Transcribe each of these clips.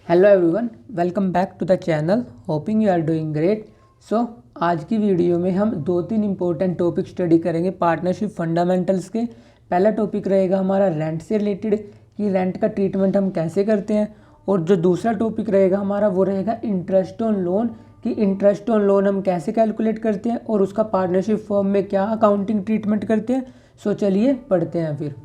Hello everyone, welcome back to the channel. Hoping you are doing great. So आज की video में हम 2-3 important topic study करेंगे partnership fundamentals के। पहला टॉपिक रहेगा हमारा रेंट से रिलेटेड कि रेंट का ट्रीटमेंट हम कैसे करते हैं, और जो दूसरा टॉपिक रहेगा हमारा वो रहेगा इंटरेस्ट ऑन लोन कि इंटरेस्ट ऑन लोन हम कैसे कैलकुलेट करते हैं और उसका पार्टनरशिप फॉर्म में क्या अकाउंटिंग ट्रीटमेंट करते हैं। सो चलिए पढ़ते हैं फिर।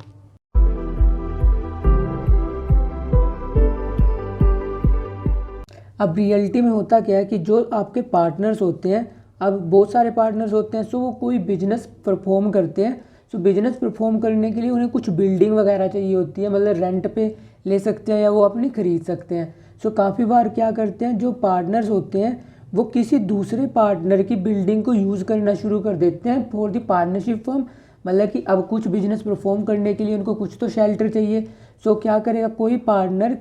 अब रियलिटी में होता क्या है कि जो आपके पार्टनर्स होते हैं, अब बहुत सारे पार्टनर्स होते हैं, सो वो कोई बिजनेस परफॉर्म करते हैं। सो बिजनेस परफॉर्म करने के लिए उन्हें कुछ बिल्डिंग वगैरह चाहिए होती है, मतलब रेंट पे ले सकते हैं या वो अपनी खरीद सकते हैं। सो काफ़ी बार क्या करते हैं, जो पार्टनर्स होते हैं वो किसी दूसरे पार्टनर की बिल्डिंग को यूज़ करना शुरू कर देते हैं फॉर द पार्टनरशिप फर्म। मतलब कि अब कुछ बिजनेस परफॉर्म करने के लिए उनको कुछ तो शेल्टर चाहिए। सो क्या करेगा, कोई पार्टनर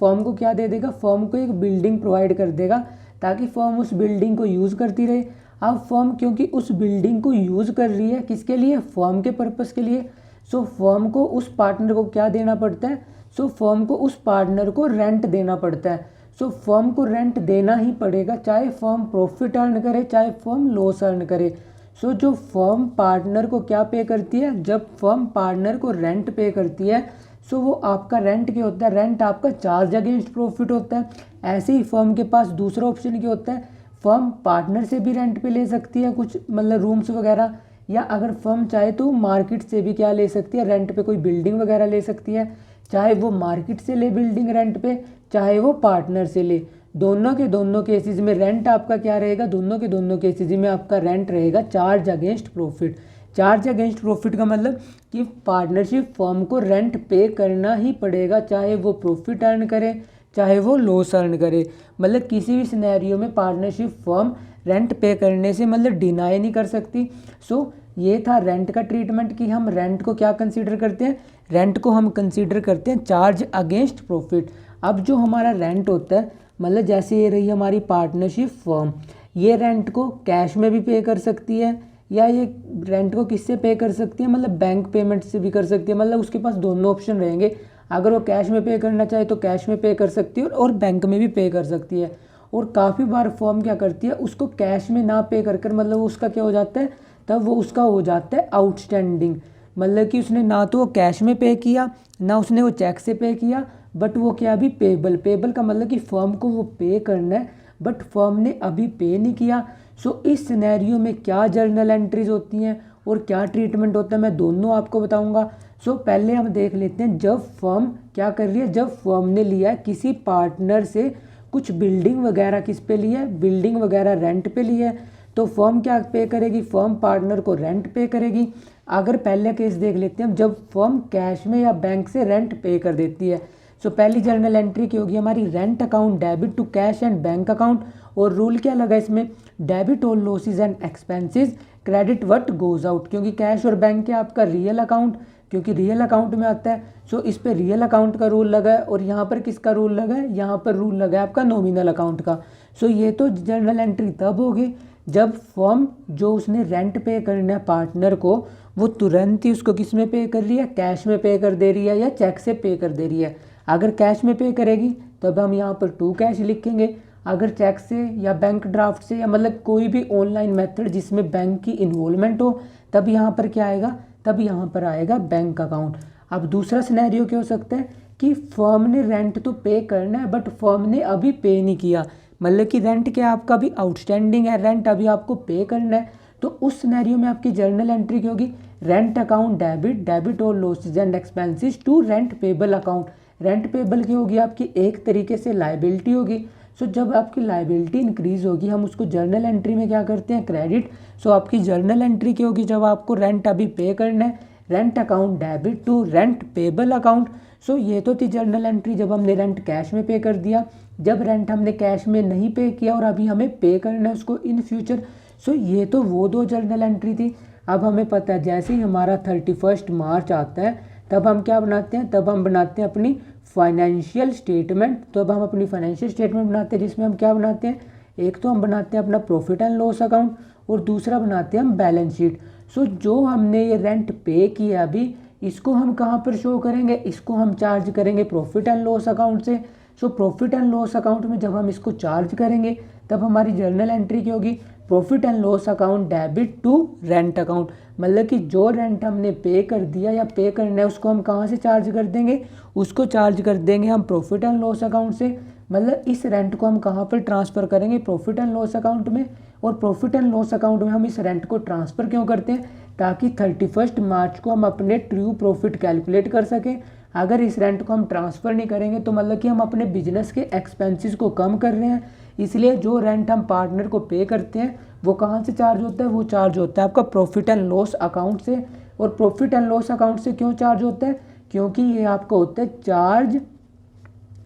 फर्म को क्या दे देगा, फर्म को एक बिल्डिंग प्रोवाइड कर देगा ताकि फर्म उस बिल्डिंग को यूज़ करती रहे। अब फर्म क्योंकि उस बिल्डिंग को यूज़ कर रही है, किसके लिए, फर्म के पर्पस के लिए। सो फर्म को उस पार्टनर को क्या देना पड़ता है, सो फर्म को उस पार्टनर को रेंट देना पड़ता है। सो फर्म को रेंट देना ही पड़ेगा, चाहे फर्म प्रॉफिट अर्न करे चाहे फर्म लॉस अर्न करे। सो जो फर्म पार्टनर को क्या पे करती है, जब फर्म पार्टनर को रेंट पे करती है, सो वो आपका रेंट क्या होता है, रेंट आपका चार्ज अगेंस्ट प्रॉफिट होता है। ऐसे ही फर्म के पास दूसरा ऑप्शन क्या होता है, फर्म पार्टनर से भी रेंट पे ले सकती है कुछ मतलब रूम्स वगैरह, या अगर फर्म चाहे तो मार्केट से भी क्या ले सकती है, रेंट पे कोई बिल्डिंग वगैरह ले सकती है। चाहे वो मार्केट से ले बिल्डिंग रेंट पे, चाहे वो पार्टनर से ले, दोनों के दोनों केसेस में रेंट आपका क्या रहेगा, दोनों के दोनों केसेस में आपका रेंट रहेगा charge against profit. Charge against profit का मतलब कि पार्टनरशिप फर्म को रेंट पे करना ही पड़ेगा, चाहे वो प्रॉफिट अर्न करे चाहे वो लॉस अर्न करे। मतलब किसी भी सिनेरियो में पार्टनरशिप फर्म रेंट पे करने से मतलब डिनाई नहीं कर सकती। सो ये था रेंट का ट्रीटमेंट कि हम रेंट को क्या कंसीडर करते हैं, रेंट को हम कंसीडर करते हैं चार्ज अगेंस्ट प्रॉफिट। अब जो हमारा रेंट होता है, मतलब जैसे ये रही हमारी पार्टनरशिप फर्म, ये रेंट को कैश में भी पे कर सकती है या ये रेंट को किससे पे कर सकती है, मतलब बैंक पेमेंट से भी कर सकती है। मतलब उसके पास दोनों ऑप्शन रहेंगे, अगर वो कैश में पे करना चाहे तो कैश में पे कर सकती है और बैंक में भी पे कर सकती है। और काफ़ी बार फर्म क्या करती है, उसको कैश में ना पे कर मतलब उसका क्या हो जाता है, तब वो उसका हो जाता है आउटस्टैंडिंग। मतलब कि उसने ना तो वो कैश में पे किया ना उसने वो चेक से पे किया, बट वो क्या अभी पेबल, पेबल का मतलब कि फर्म को वो पे करना है बट फर्म ने अभी पे नहीं किया। सो इस सिनेरियो में क्या जर्नल एंट्रीज होती हैं और क्या ट्रीटमेंट होता है, मैं दोनों आपको बताऊंगा। सो पहले हम देख लेते हैं, जब फर्म क्या कर रही है, जब फर्म ने लिया है किसी पार्टनर से कुछ बिल्डिंग वगैरह, किस पे लिया है, बिल्डिंग वगैरह रेंट पे लिया है, तो फर्म क्या पे करेगी, फर्म पार्टनर को रेंट पे करेगी। अगर पहले केस देख लेते हैं, जब फर्म कैश में या बैंक से रेंट पे कर देती है। सो पहली जर्नल एंट्री की होगी हमारी rent account debit to cash and bank account. और रूल क्या लगा इसमें, debit all losses and expenses, credit what goes out, क्योंकि कैश और बैंक के आपका रियल अकाउंट, क्योंकि रियल अकाउंट में आता है। सो इस पे रियल अकाउंट का रूल लगा है और यहाँ पर किसका रूल लगा है, यहाँ पर रूल लगा है आपका नॉमिनल अकाउंट का। सो ये तो जर्नल एंट्री तब होगी जब फर्म जो उसने रेंट पे करना है पार्टनर को, वो तुरंत ही उसको किस में पे कर रही है, कैश में पे कर दे रही है या चेक से पे कर दे रही है। अगर कैश में पे करेगी तब हम यहाँ पर टू कैश लिखेंगे, अगर चेक से या बैंक ड्राफ्ट से या मतलब कोई भी ऑनलाइन मेथड जिसमें बैंक की इन्वॉल्वमेंट हो, तब यहाँ पर क्या आएगा, तब यहाँ पर आएगा बैंक अकाउंट। अब दूसरा सिनेरियो क्या हो सकता है कि फर्म ने रेंट तो पे करना है बट फर्म ने अभी पे नहीं किया, मतलब कि रेंट क्या आपका अभी आउटस्टैंडिंग है, रेंट अभी आपको पे करना है। तो उस सिनेरियो में आपकी जर्नल एंट्री क्या होगी, रेंट अकाउंट डेबिट, डेबिट और losses and expenses to rent payable account. Rent payable की होगी आपकी एक तरीके से लाइबिलिटी होगी। सो जब आपकी लाइबिलिटी इंक्रीज होगी हम उसको जर्नल एंट्री में क्या करते हैं, क्रेडिट। सो आपकी जर्नल एंट्री क्या होगी, जब आपको रेंट अभी पे करना है, rent account debit to rent payable account. So ये तो थी जर्नल एंट्री जब हमने रेंट कैश में पे कर दिया। जब रेंट हमने कैश में नहीं पे किया और अभी हमें पे करना है उसको इन फ्यूचर। सो ये तो वो दो जर्नल एंट्री थी। अब हमें पता है जैसे ही हमारा 31 मार्च आता है तब हम क्या बनाते हैं, तब हम बनाते हैं अपनी फाइनेंशियल स्टेटमेंट। तो अब हम अपनी फाइनेंशियल स्टेटमेंट बनाते हैं जिसमें हम क्या बनाते हैं, एक तो हम बनाते हैं अपना प्रॉफिट एंड लॉस अकाउंट और दूसरा बनाते हैं हम बैलेंस शीट। सो जो हमने ये रेंट पे किया अभी, इसको हम कहाँ पर शो करेंगे, इसको हम चार्ज करेंगे प्रॉफिट एंड लॉस अकाउंट से। सो प्रॉफिट एंड लॉस अकाउंट में जब हम इसको चार्ज करेंगे तब हमारी जर्नल एंट्री क्या होगी, profit and loss account debit to rent account. मतलब कि जो रेंट हमने पे कर दिया या पे करना है उसको हम कहाँ से चार्ज कर देंगे, उसको चार्ज कर देंगे हम प्रॉफिट एंड लॉस अकाउंट से। मतलब इस रेंट को हम कहाँ पर ट्रांसफ़र करेंगे, प्रॉफिट एंड लॉस अकाउंट में। और प्रॉफिट एंड लॉस अकाउंट में हम इस रेंट को ट्रांसफ़र क्यों करते हैं, ताकि 31 मार्च को हम अपने ट्रू प्रॉफिट कैलकुलेट कर सकें। अगर इस रेंट को हम ट्रांसफ़र नहीं करेंगे तो मतलब कि हम अपने बिजनेस के एक्सपेंसेस को कम कर रहे हैं। इसलिए जो रेंट हम पार्टनर को पे करते हैं वो कहाँ से चार्ज होता है, वो चार्ज होता है आपका प्रॉफिट एंड लॉस अकाउंट से। और प्रॉफिट एंड लॉस अकाउंट से क्यों चार्ज होता है, क्योंकि ये आपका होता है charge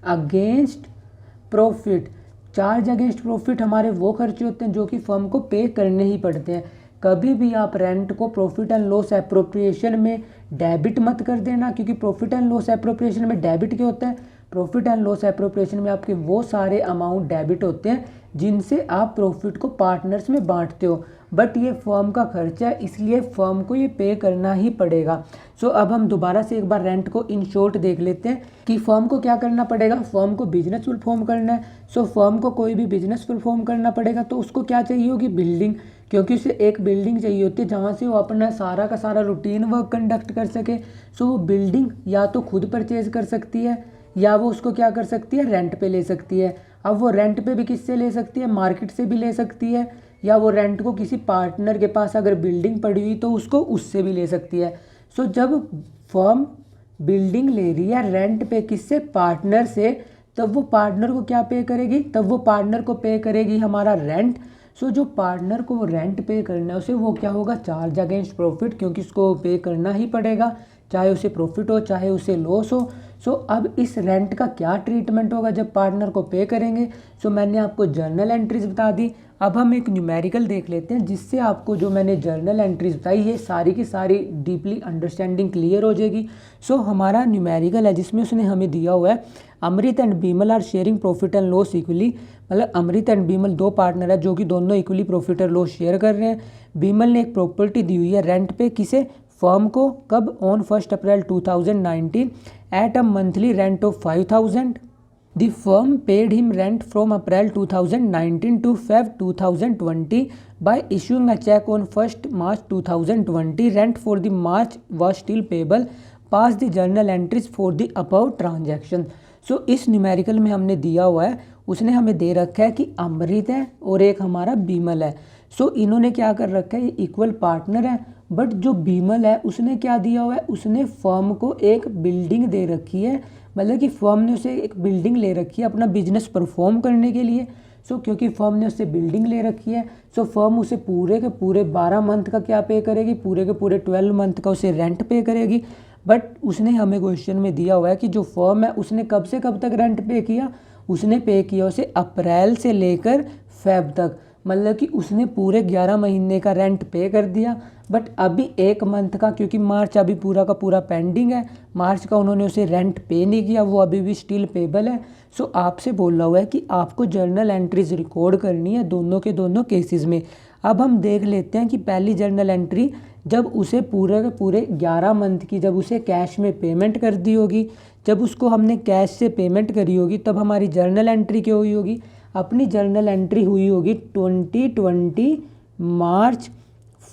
against profit. Charge against profit हमारे वो खर्चे होते हैं जो कि फर्म को पे करने ही पड़ते हैं। कभी भी आप रेंट को प्रॉफिट एंड लॉस एप्रोप्रिएशन में डेबिट मत कर देना, क्योंकि प्रॉफिट एंड लॉस एप्रोप्रिएशन में डेबिट क्या होता है, प्रॉफिट एंड लॉस एप्रोप्रिएशन में आपके वो सारे अमाउंट डेबिट होते हैं जिनसे आप प्रॉफिट को पार्टनर्स में बांटते हो, बट ये फर्म का खर्चा है इसलिए फर्म को ये पे करना ही पड़ेगा। सो अब हम दोबारा से एक बार रेंट को इन शॉर्ट देख लेते हैं कि फर्म को क्या करना पड़ेगा, फर्म को बिजनेस परफॉर्म करना है। सो फर्म को कोई भी बिजनेस परफॉर्म करना पड़ेगा तो उसको क्या चाहिए होगी, बिल्डिंग, क्योंकि उसे एक बिल्डिंग चाहिए होती है जहाँ से वो अपना सारा का सारा रूटीन वर्क कंडक्ट कर सके। सो वो बिल्डिंग या तो खुद परचेज कर सकती है या वो उसको क्या कर सकती है, रेंट पे ले सकती है। अब वो रेंट पे भी किससे ले सकती है, मार्केट से भी ले सकती है, या वो रेंट को किसी पार्टनर के पास अगर बिल्डिंग पड़ी हुई तो उसको उससे भी ले सकती है। सो जब फर्म बिल्डिंग ले रही है रेंट पे किससे, पार्टनर से, तब वो पार्टनर को क्या पे करेगी, तब वो पार्टनर को पे करेगी हमारा रेंट। सो जो पार्टनर को वो रेंट पे करना है उसे वो क्या होगा, चार्ज अगेंस्ट प्रॉफिट, क्योंकि उसको पे करना ही पड़ेगा चाहे उसे प्रॉफिट हो चाहे उसे लॉस हो। सो अब इस रेंट का क्या ट्रीटमेंट होगा जब पार्टनर को पे करेंगे। सो मैंने आपको जर्नल एंट्रीज बता दी। अब हम एक न्यूमेरिकल देख लेते हैं जिससे आपको जो मैंने जर्नल एंट्रीज बताई ये सारी की सारी डीपली अंडरस्टैंडिंग क्लियर हो जाएगी। सो हमारा न्यूमेरिकल है जिसमें उसने हमें दिया हुआ है Amrit and Bimal are sharing profit and loss equally. मतलब अमृत एंड बीमल दो पार्टनर है जो कि दोनों इक्वली प्रॉफिट और लॉस शेयर कर रहे हैं। बीमल ने एक प्रॉपर्टी दी हुई है रेंट पे, किसे, फर्म को, कब, on 1 April 2019 at a monthly rent of 5000। The firm paid him rent from April 2019 to Feb 2020 by issuing a check on 1st March 2020. Rent for the March was still payable. Pass the journal entries for the above transaction. So इस numerical में हमने दिया हुआ है, उसने हमें दे रखा है कि अमृत है और एक हमारा बीमल है। सो इन्होंने क्या कर रखा है, ये इक्वल पार्टनर है। बट जो बीमल है उसने क्या दिया हुआ है, उसने फर्म को एक बिल्डिंग दे रखी है। मतलब कि फर्म ने उसे एक बिल्डिंग ले रखी है अपना बिजनेस परफॉर्म करने के लिए। सो क्योंकि फर्म ने उससे बिल्डिंग ले रखी है सो फर्म उसे पूरे के पूरे 12 मंथ का क्या पे करेगी, पूरे के पूरे 12 मंथ का उसे रेंट पे करेगी। बट उसने हमें क्वेश्चन में दिया हुआ है कि जो फर्म है उसने कब से कब तक रेंट पे किया, उसने पे किया उसे अप्रैल से लेकर फेब तक। मतलब कि उसने पूरे 11 महीने का रेंट पे कर दिया। बट अभी 1 मंथ का, क्योंकि मार्च अभी पूरा का पूरा पेंडिंग है, मार्च का उन्होंने उसे रेंट पे नहीं किया, वो अभी भी स्टिल पेबल है। सो आपसे बोला हुआ है कि आपको जर्नल एंट्रीज रिकॉर्ड करनी है दोनों के दोनों केसेस में। अब हम देख लेते हैं कि पहली जर्नल एंट्री जब उसे पूरे के पूरे 11 मंथ की जब उसे कैश में पेमेंट कर दी होगी, जब उसको हमने कैश से पेमेंट करी होगी तब हमारी जर्नल एंट्री क्या हुई होगी, अपनी जर्नल एंट्री हुई होगी 2020 मार्च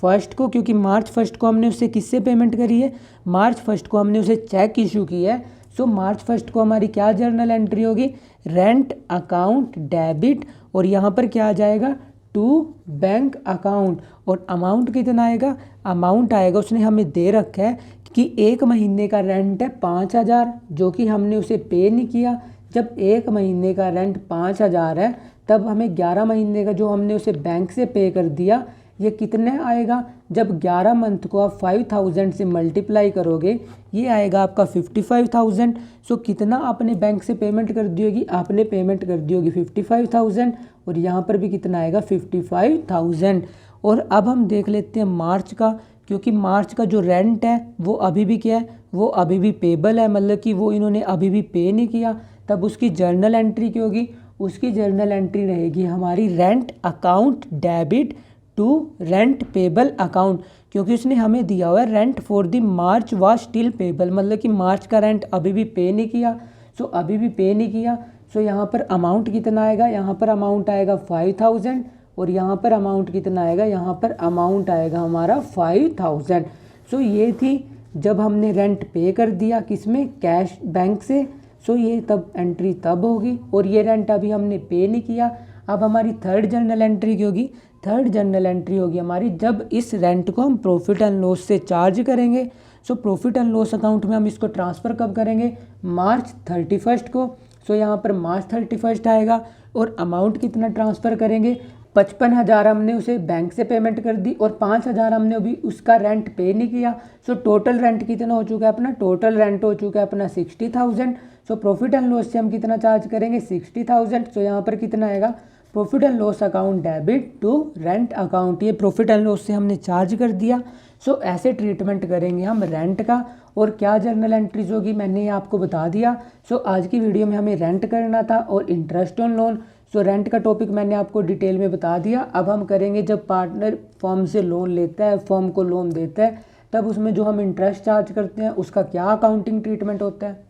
1 को, क्योंकि मार्च 1 को हमने उससे किससे पेमेंट करी है, मार्च 1 को हमने उसे चेक इशू किया है। सो मार्च 1 को हमारी क्या जर्नल एंट्री होगी, रेंट अकाउंट डेबिट, और यहाँ पर क्या आ जाएगा, टू बैंक अकाउंट। और अमाउंट कितना आएगा, अमाउंट आएगा उसने हमें दे रखा है कि 1 महीने का रेंट है 5000 जो कि हमने उसे पे नहीं किया। जब 1 महीने का रेंट 5000 है तब हमें 11 महीने का जो हमने उसे बैंक से पे कर दिया ये कितने आएगा, जब 11 मंथ को आप 5000 से मल्टीप्लाई करोगे ये आएगा आपका 55000। सो कितना आपने बैंक से पेमेंट कर दी होगी, आपने पेमेंट कर दी होगी 55000, और यहाँ पर भी कितना आएगा 55000। और अब हम देख लेते हैं मार्च का, क्योंकि मार्च का जो रेंट है वो अभी भी क्या है, वो अभी भी पेबल है, मतलब कि वो इन्होंने अभी भी पे नहीं किया। तब उसकी जर्नल एंट्री क्या होगी, उसकी जर्नल एंट्री रहेगी हमारी rent account debit to rent payable account, क्योंकि उसने हमें दिया हुआ है rent for the March was still payable, मतलब कि मार्च का रेंट अभी भी पे नहीं किया। सो अभी भी पे नहीं किया सो यहाँ पर अमाउंट कितना आएगा, यहाँ पर अमाउंट आएगा 5000 और यहाँ पर अमाउंट कितना आएगा, यहाँ पर अमाउंट आएगा हमारा 5000। सो ये थी जब हमने रेंट पे कर दिया किसमें, कैश बैंक से। सो ये तब एंट्री तब होगी और ये रेंट अभी हमने पे नहीं किया। अब हमारी थर्ड जर्नल एंट्री की होगी, थर्ड जर्नल एंट्री होगी हमारी जब इस रेंट को हम प्रॉफिट एंड लॉस से चार्ज करेंगे। सो प्रॉफिट एंड लॉस अकाउंट में हम इसको ट्रांसफ़र कब करेंगे, मार्च 31 को। सो यहाँ पर मार्च 31 आएगा और अमाउंट कितना ट्रांसफ़र करेंगे, 55,000 हमने उसे बैंक से पेमेंट कर दी और 5,000 हमने अभी उसका रेंट पे नहीं किया। सो टोटल रेंट कितना हो चुका है अपना, टोटल रेंट हो चुका है अपना 60,000। सो प्रॉफिट एंड लॉस से हम कितना चार्ज करेंगे, 60,000। सो यहाँ पर कितना आएगा, profit and loss account debit to rent account, ये प्रॉफिट एंड लॉस से हमने चार्ज कर दिया। सो ऐसे ट्रीटमेंट करेंगे हम रेंट का। और क्या जर्नल एंट्रीज होगी मैंने ये आपको बता दिया। सो आज की वीडियो में हमें रेंट करना था और interest on loan. So rent का टॉपिक मैंने आपको डिटेल में बता दिया। अब हम करेंगे जब पार्टनर फर्म से लोन लेता है, फर्म को लोन देता है, तब उसमें जो हम इंटरेस्ट चार्ज करते हैं उसका क्या अकाउंटिंग ट्रीटमेंट होता है।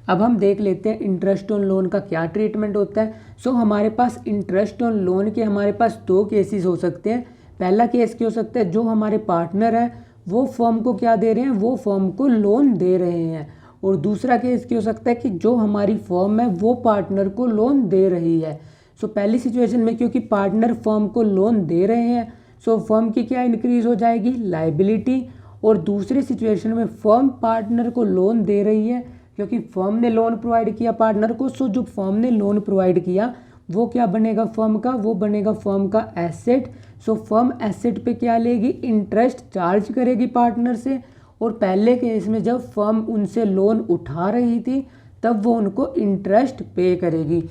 अब हम देख लेते हैं इंटरेस्ट ऑन लोन का क्या ट्रीटमेंट होता है। सो हमारे पास इंटरेस्ट ऑन लोन के हमारे पास दो केसेस हो सकते हैं। पहला केस क्या हो सकता है, जो हमारे पार्टनर है वो फर्म को क्या दे रहे हैं, वो फर्म को लोन दे रहे हैं। और दूसरा केस क्या हो सकता है कि जो हमारी फर्म है वो पार्टनर को लोन दे रही है। सो पहली सिचुएशन में क्योंकि पार्टनर फर्म को लोन दे रहे हैं, सो फर्म की क्या इंक्रीज हो जाएगी, लायबिलिटी। और दूसरी सिचुएशन में फर्म पार्टनर को लोन दे रही है क्योंकि फर्म ने लोन प्रोवाइड किया पार्टनर को। सो जो फर्म ने लोन प्रोवाइड किया वो क्या बनेगा फर्म का, वो बनेगा फर्म का एसेट। सो फर्म एसेट पे क्या लेगी, इंटरेस्ट चार्ज करेगी पार्टनर से। और पहले केस में जब फर्म उनसे लोन उठा रही थी तब वो उनको इंटरेस्ट पे करेगी।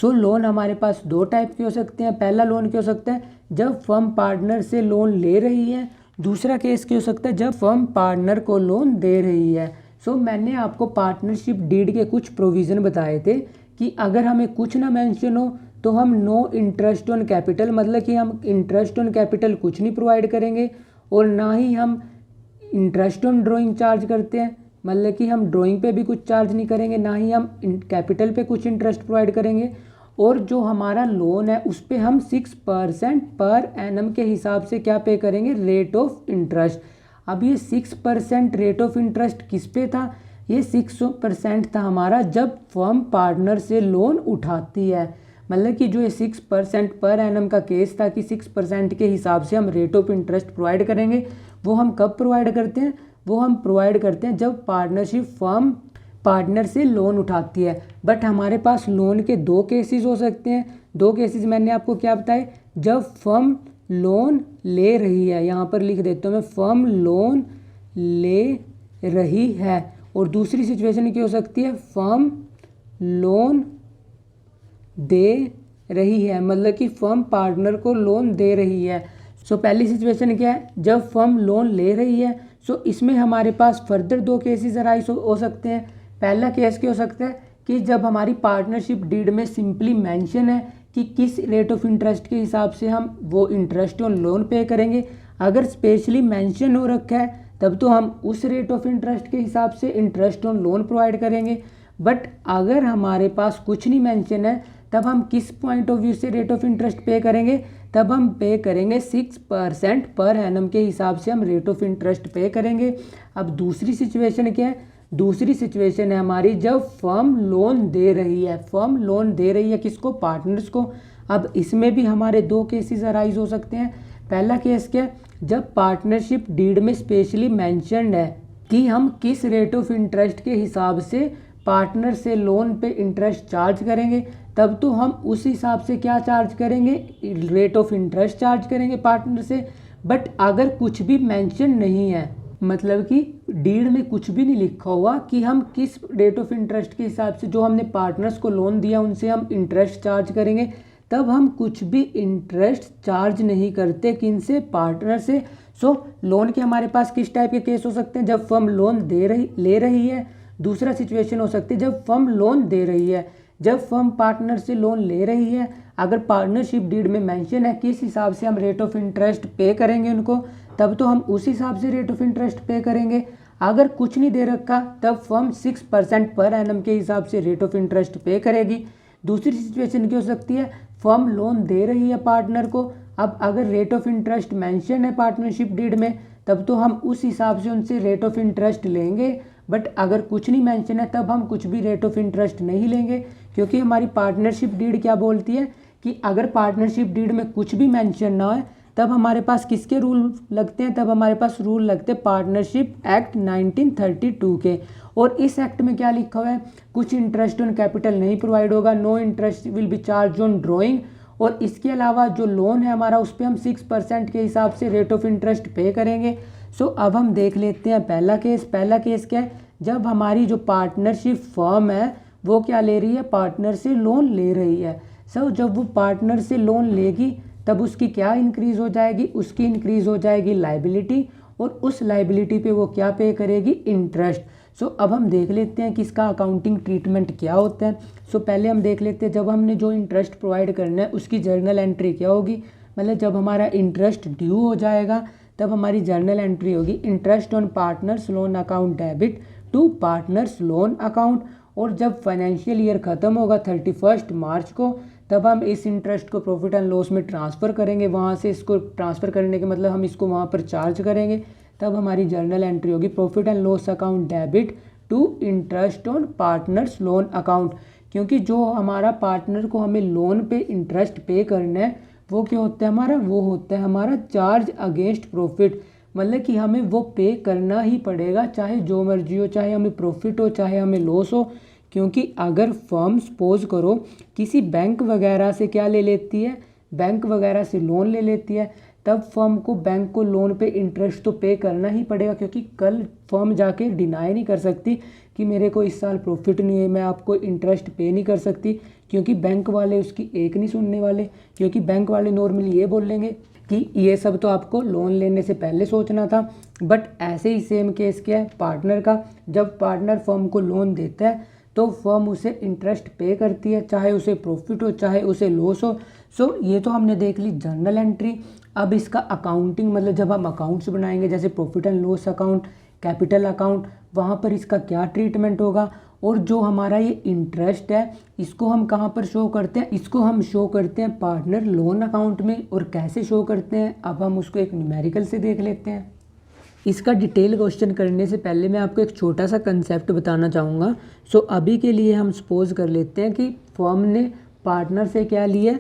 सो लोन हमारे पास दो टाइप के हो सकते हैं। पहला लोन क्या हो सकता है, जब फर्म पार्टनर से लोन ले रही है। दूसरा केस क्या हो सकता है, जब फर्म पार्टनर को लोन दे रही है। सो मैंने आपको पार्टनरशिप डीड के कुछ प्रोविज़न बताए थे कि अगर हमें कुछ ना मेंशन हो तो हम नो इंटरेस्ट ऑन कैपिटल, मतलब कि हम इंटरेस्ट ऑन कैपिटल कुछ नहीं प्रोवाइड करेंगे और ना ही हम इंटरेस्ट ऑन ड्राइंग चार्ज करते हैं, मतलब कि हम ड्राइंग पे भी कुछ चार्ज नहीं करेंगे, ना ही हम कैपिटल पे कुछ इंटरेस्ट प्रोवाइड करेंगे। और जो हमारा लोन है उस पर हम 6% पर एनम के हिसाब से क्या पे करेंगे, रेट ऑफ इंटरेस्ट। अब ये 6% रेट ऑफ इंटरेस्ट किस पे था, ये 6% था हमारा जब फर्म पार्टनर से लोन उठाती है। मतलब कि जो ये 6% पर एनम का केस था कि 6% के हिसाब से हम रेट ऑफ इंटरेस्ट प्रोवाइड करेंगे, वो हम कब प्रोवाइड करते हैं, वो हम प्रोवाइड करते हैं जब पार्टनरशिप फर्म पार्टनर से लोन उठाती है। बट हमारे पास लोन के दो केसेस हो सकते हैं। दो केसेस मैंने आपको क्या बताए, जब फर्म लोन ले रही है, यहाँ पर लिख देता हूँ मैं, फर्म लोन ले रही है। और दूसरी सिचुएशन क्या हो सकती है, फर्म लोन दे रही है, मतलब कि फर्म पार्टनर को लोन दे रही है। सो पहली सिचुएशन क्या है, जब फर्म लोन ले रही है। सो इसमें हमारे पास फर्दर दो केसेस अराइज हो सकते हैं। पहला केस क्या हो सकता है कि जब हमारी पार्टनरशिप डीड में सिंपली मेंशन है कि किस रेट ऑफ इंटरेस्ट के हिसाब से हम वो इंटरेस्ट ऑन लोन पे करेंगे। अगर स्पेशली मेंशन हो रखा है तब तो हम उस रेट ऑफ इंटरेस्ट के हिसाब से इंटरेस्ट ऑन लोन प्रोवाइड करेंगे। बट अगर हमारे पास कुछ नहीं मेंशन है तब हम किस पॉइंट ऑफ व्यू से रेट ऑफ इंटरेस्ट पे करेंगे, तब हम पे करेंगे 6% पर एनम के हिसाब से हम रेट ऑफ इंटरेस्ट पे करेंगे। अब दूसरी सिचुएशन क्या है, दूसरी सिचुएशन है हमारी जब फर्म लोन दे रही है। फर्म लोन दे रही है किसको, पार्टनर्स को। अब इसमें भी हमारे दो केसेस अराइज हो सकते हैं। पहला केस क्या है, जब पार्टनरशिप डीड में स्पेशली मेंशन्ड है कि हम किस रेट ऑफ इंटरेस्ट के हिसाब से पार्टनर से लोन पे इंटरेस्ट चार्ज करेंगे, तब तो हम उस हिसाब से क्या चार्ज करेंगे, रेट ऑफ इंटरेस्ट चार्ज करेंगे पार्टनर से। बट अगर कुछ भी मेंशन नहीं है, मतलब कि डीड में कुछ भी नहीं लिखा हुआ कि हम किस रेट ऑफ इंटरेस्ट के हिसाब से जो हमने पार्टनर्स को लोन दिया उनसे हम इंटरेस्ट चार्ज करेंगे, तब हम कुछ भी इंटरेस्ट चार्ज नहीं करते, किन से, पार्टनर से। सो लोन के हमारे पास किस टाइप के केस हो सकते हैं, जब फर्म लोन ले रही है। दूसरा सिचुएशन हो सकती है जब फर्म लोन दे रही है, जब फर्म पार्टनर से लोन ले रही है। अगर पार्टनरशिप डीड में मेंशन है किस हिसाब से हम रेट ऑफ इंटरेस्ट पे करेंगे उनको, तब तो हम उस हिसाब से रेट ऑफ इंटरेस्ट पे करेंगे। अगर कुछ नहीं दे रखा तब फर्म 6% पर एनम के हिसाब से रेट ऑफ इंटरेस्ट पे करेगी। दूसरी सिचुएशन क्या हो सकती है, फर्म लोन दे रही है पार्टनर को। अब अगर रेट ऑफ इंटरेस्ट मेंशन है पार्टनरशिप डीड में, तब तो हम उस हिसाब से उनसे रेट ऑफ इंटरेस्ट लेंगे। बट अगर कुछ नहीं मेंशन है तब हम कुछ भी रेट ऑफ इंटरेस्ट नहीं लेंगे, क्योंकि हमारी पार्टनरशिप डीड क्या बोलती है कि अगर पार्टनरशिप डीड में कुछ भी मेंशन ना है तब हमारे पास किसके रूल लगते हैं, तब हमारे पास रूल लगते हैं पार्टनरशिप एक्ट 1932 के। और इस एक्ट में क्या लिखा हुआ है, कुछ इंटरेस्ट ऑन कैपिटल नहीं प्रोवाइड होगा, no interest will be charge on drawing. और इसके अलावा जो लोन है हमारा उस पर हम 6% के हिसाब से रेट ऑफ इंटरेस्ट पे करेंगे। सो अब हम देख लेते हैं पहला केस। पहला केस क्या है, जब हमारी जो पार्टनरशिप फर्म है वो क्या ले रही है, पार्टनर से लोन ले रही है। सो जब वो पार्टनर से लोन लेगी तब उसकी क्या इंक्रीज हो जाएगी, उसकी इंक्रीज हो जाएगी लाइबिलिटी, और उस लाइबिलिटी पे वो क्या पे करेगी, इंटरेस्ट। सो अब हम देख लेते हैं कि इसका अकाउंटिंग ट्रीटमेंट क्या होता है। सो पहले हम देख लेते हैं जब हमने जो इंटरेस्ट प्रोवाइड करना है उसकी जर्नल एंट्री क्या होगी। मतलब जब हमारा इंटरेस्ट ड्यू हो जाएगा तब हमारी जर्नल एंट्री होगी interest on partners loan account debit to partners loan account. और जब फाइनेंशियल ईयर ख़त्म होगा 31 मार्च को, तब हम इस इंटरेस्ट को प्रॉफिट एंड लॉस में ट्रांसफ़र करेंगे। वहाँ से इसको ट्रांसफ़र करने के मतलब हम इसको वहाँ पर चार्ज करेंगे। तब हमारी जर्नल एंट्री होगी profit and loss account debit to interest on partners loan account. क्योंकि जो हमारा पार्टनर को हमें लोन पे इंटरेस्ट पे करना है वो क्या होता है हमारा, वो होता है हमारा चार्ज अगेंस्ट प्रॉफिट। मतलब कि हमें वो पे करना ही पड़ेगा, चाहे जो मर्जी हो, चाहे हमें प्रॉफिट हो चाहे हमें लॉस हो। क्योंकि अगर फर्म सपोज करो किसी बैंक वगैरह से क्या ले लेती है, बैंक वगैरह से लोन ले लेती है, तब फर्म को बैंक को लोन पे इंटरेस्ट तो पे करना ही पड़ेगा। क्योंकि कल फर्म जाके डिनाई नहीं कर सकती कि मेरे को इस साल प्रॉफिट नहीं है, मैं आपको इंटरेस्ट पे नहीं कर सकती, क्योंकि बैंक वाले उसकी एक नहीं सुनने वाले। क्योंकि बैंक वाले नॉर्मली ये बोलेंगे कि ये सब तो आपको लोन लेने से पहले सोचना था। बट ऐसे ही सेम केस क्या है पार्टनर का, जब पार्टनर फर्म को लोन देता है तो फर्म उसे इंटरेस्ट पे करती है, चाहे उसे प्रॉफिट हो चाहे उसे लॉस हो। सो ये तो हमने देख ली जर्नल एंट्री। अब इसका अकाउंटिंग मतलब जब हम अकाउंट्स बनाएंगे जैसे profit and loss account, capital account, वहाँ पर इसका क्या ट्रीटमेंट होगा। और जो हमारा ये इंटरेस्ट है इसको हम कहाँ पर शो करते हैं, इसको हम शो करते हैं पार्टनर लोन अकाउंट में। और कैसे शो करते हैं अब हम उसको एक न्यूमेरिकल से देख लेते हैं। इसका डिटेल क्वेश्चन करने से पहले मैं आपको एक छोटा सा कंसेप्ट बताना चाहूँगा। सो अभी के लिए हम सपोज कर लेते हैं कि फर्म ने पार्टनर से क्या लिया,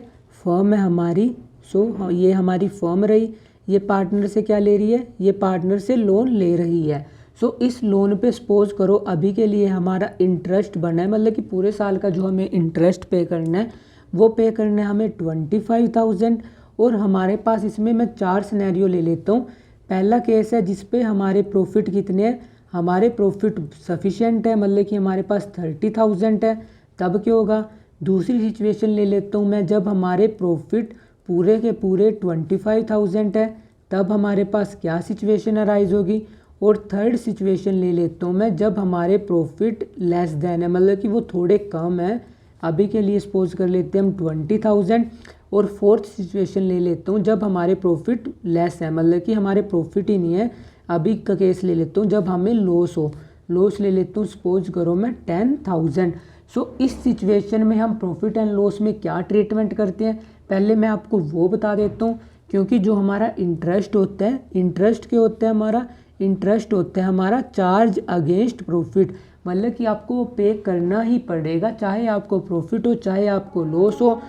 फर्म है हमारी। सो ये हमारी फर्म रही, ये पार्टनर से क्या ले रही है, ये पार्टनर से लोन ले रही है। सो इस लोन पे सपोज करो अभी के लिए हमारा इंटरेस्ट बना है, मतलब कि पूरे साल का जो हमें इंटरेस्ट पे करना है वो पे करना है हमें 25,000। और हमारे पास इसमें मैं 4 सिनेरियो ले लेता हूँ। पहला केस है जिस पे हमारे प्रॉफिट कितने हैं, हमारे प्रॉफिट सफिशिएंट है, मतलब कि हमारे पास 30,000 है, तब क्या होगा। दूसरी सिचुएशन ले लेता हूँ मैं, जब हमारे प्रॉफिट पूरे के पूरे 25,000 है, तब हमारे पास क्या सिचुएशन अराइज होगी। और थर्ड सिचुएशन ले लेता हूँ मैं, जब हमारे प्रॉफिट लेस देन है, मतलब कि वो थोड़े कम है। अभी के लिए सपोज कर लेते हैं हम 20,000। और फोर्थ सिचुएशन ले लेता हूँ जब हमारे प्रॉफिट लेस है, मतलब कि हमारे प्रॉफिट ही नहीं है। अभी का केस ले लेता हूँ जब हमें लॉस हो, लॉस ले लेता हूँ सपोज करो मैं 10,000। सो इस सिचुएशन में हम प्रॉफिट एंड लॉस में क्या ट्रीटमेंट करते हैं पहले मैं आपको वो बता देता हूँ। क्योंकि जो हमारा इंटरेस्ट होता है, इंटरेस्ट क्या होता है हमारा, इंटरेस्ट होता है हमारा चार्ज अगेंस्ट प्रॉफिट। मतलब कि आपको वो पे करना ही पड़ेगा, चाहे आपको प्रॉफिट हो चाहे आपको लॉस हो।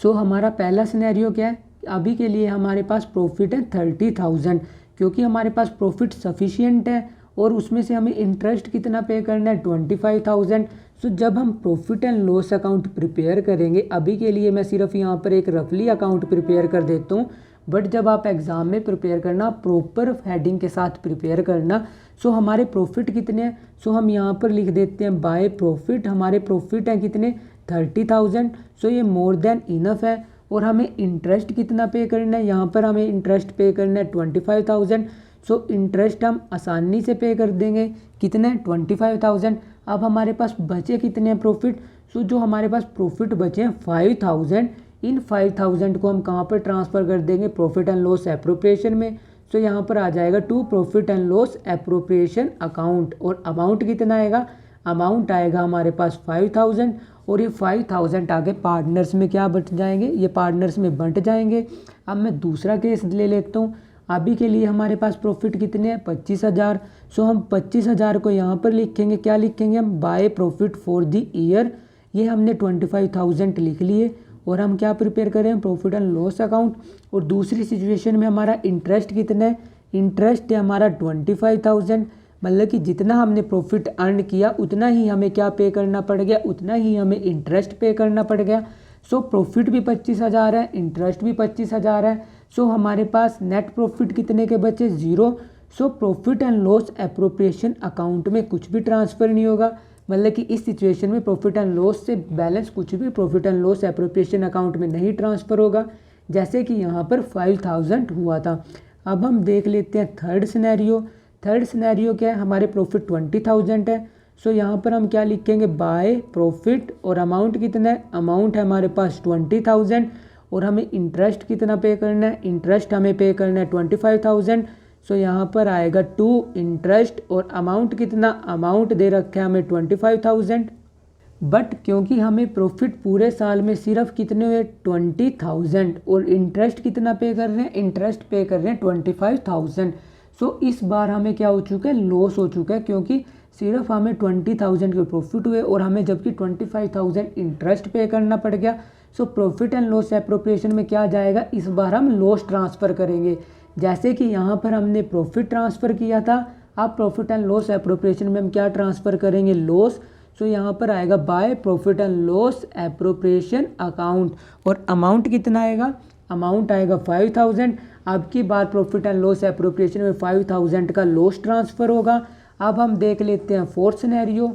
सो हमारा पहला सिनेरियो क्या है, अभी के लिए हमारे पास प्रॉफिट है 30,000, क्योंकि हमारे पास प्रॉफिट सफिशिएंट है। और उसमें से हमें इंटरेस्ट कितना पे करना है 25,000। सो जब हम profit and loss account prepare करेंगे, अभी के लिए मैं सिर्फ यहाँ पर एक रफली अकाउंट प्रिपेयर कर देता हूँ, बट जब आप एग्ज़ाम में प्रिपेयर करना प्रॉपर हेडिंग के साथ प्रिपेयर करना। सो हमारे प्रॉफिट कितने हैं, सो हम यहाँ पर लिख देते हैं बाय प्रॉफिट। हमारे प्रॉफिट हैं कितने 30,000। सो ये मोर देन इनफ है। और हमें इंटरेस्ट कितना पे करना है, यहाँ पर हमें इंटरेस्ट पे करना है 25,000। सो इंटरेस्ट हम आसानी से पे कर देंगे, कितने 25,000। अब हमारे पास बचे कितने हैं प्रॉफिट, सो जो हमारे पास प्रॉफिट बचे हैं 5,000। इन 5,000 को हम कहाँ पर ट्रांसफ़र कर देंगे, प्रॉफिट एंड लॉस एप्रोप्रिएशन में। सो यहाँ पर आ जाएगा to profit and loss appropriation account. और अमाउंट कितना आएगा, अमाउंट आएगा हमारे पास 5,000। और ये 5000 आगे पार्टनर्स में क्या बट जाएंगे, ये पार्टनर्स में बंट जाएंगे। अब मैं दूसरा केस ले लेता हूँ। अभी के लिए हमारे पास प्रॉफिट कितने हैं, 25,000। सो हम 25,000 को यहाँ पर लिखेंगे, क्या लिखेंगे हम, by profit for the year. ये हमने 25,000 लिख लिए और हम क्या प्रिपेयर करें, प्रॉफिट एंड लॉस अकाउंट। और दूसरी सिचुएशन में हमारा इंटरेस्ट कितना है, इंटरेस्ट है हमारा 25,000, मतलब कि जितना हमने प्रॉफिट अर्न किया उतना ही हमें क्या पे करना पड़ गया, उतना ही हमें इंटरेस्ट पे करना पड़ गया। सो प्रॉफिट भी 25,000 है, इंटरेस्ट भी 25,000 है। सो हमारे पास नेट प्रॉफिट कितने के बचे, 0। So profit and loss appropriation account में कुछ भी ट्रांसफ़र नहीं होगा, मतलब कि इस सिचुएशन में प्रॉफिट एंड लॉस से बैलेंस कुछ भी profit and loss appropriation account में नहीं ट्रांसफ़र होगा, जैसे कि यहाँ पर 5,000 हुआ था। अब हम देख लेते हैं थर्ड सिनेरियो। थर्ड सिनेरियो क्या है, हमारे प्रॉफिट 20,000 है। सो यहाँ पर हम क्या लिखेंगे, बाय प्रॉफिट, और अमाउंट कितना है, अमाउंट है हमारे पास 20,000, और हमें इंटरेस्ट कितना पे करना है, इंटरेस्ट हमें पे करना है 25,000। सो यहाँ पर आएगा टू इंटरेस्ट, और अमाउंट कितना, अमाउंट दे रखा है हमें 25,000। बट क्योंकि हमें प्रॉफिट पूरे साल में सिर्फ कितने हुए, 20,000, और इंटरेस्ट कितना पे कर रहे हैं, इंटरेस्ट पे कर रहे हैं 25,000। सो इस बार हमें क्या हो चुका है, लॉस हो चुका है, क्योंकि सिर्फ हमें 20,000 के प्रॉफिट हुए और हमें जबकि 25,000 इंटरेस्ट पे करना पड़ गया। सो प्रॉफिट एंड लॉस एप्रोप्रिएशन में क्या जाएगा, इस बार हम लॉस ट्रांसफ़र करेंगे। जैसे कि यहाँ पर हमने प्रॉफिट ट्रांसफ़र किया था, अब प्रॉफिट एंड लॉस एप्रोप्रिएशन में हम क्या ट्रांसफ़र करेंगे, लॉस। सो यहाँ पर आएगा by profit and loss appropriation account, और अमाउंट कितना आएगा, अमाउंट आएगा 5,000। अब की बार प्रॉफिट एंड लॉस एप्रोप्रिएशन में 5,000 का लॉस ट्रांसफ़र होगा। अब हम देख लेते हैं फोर्थ सिनेरियो।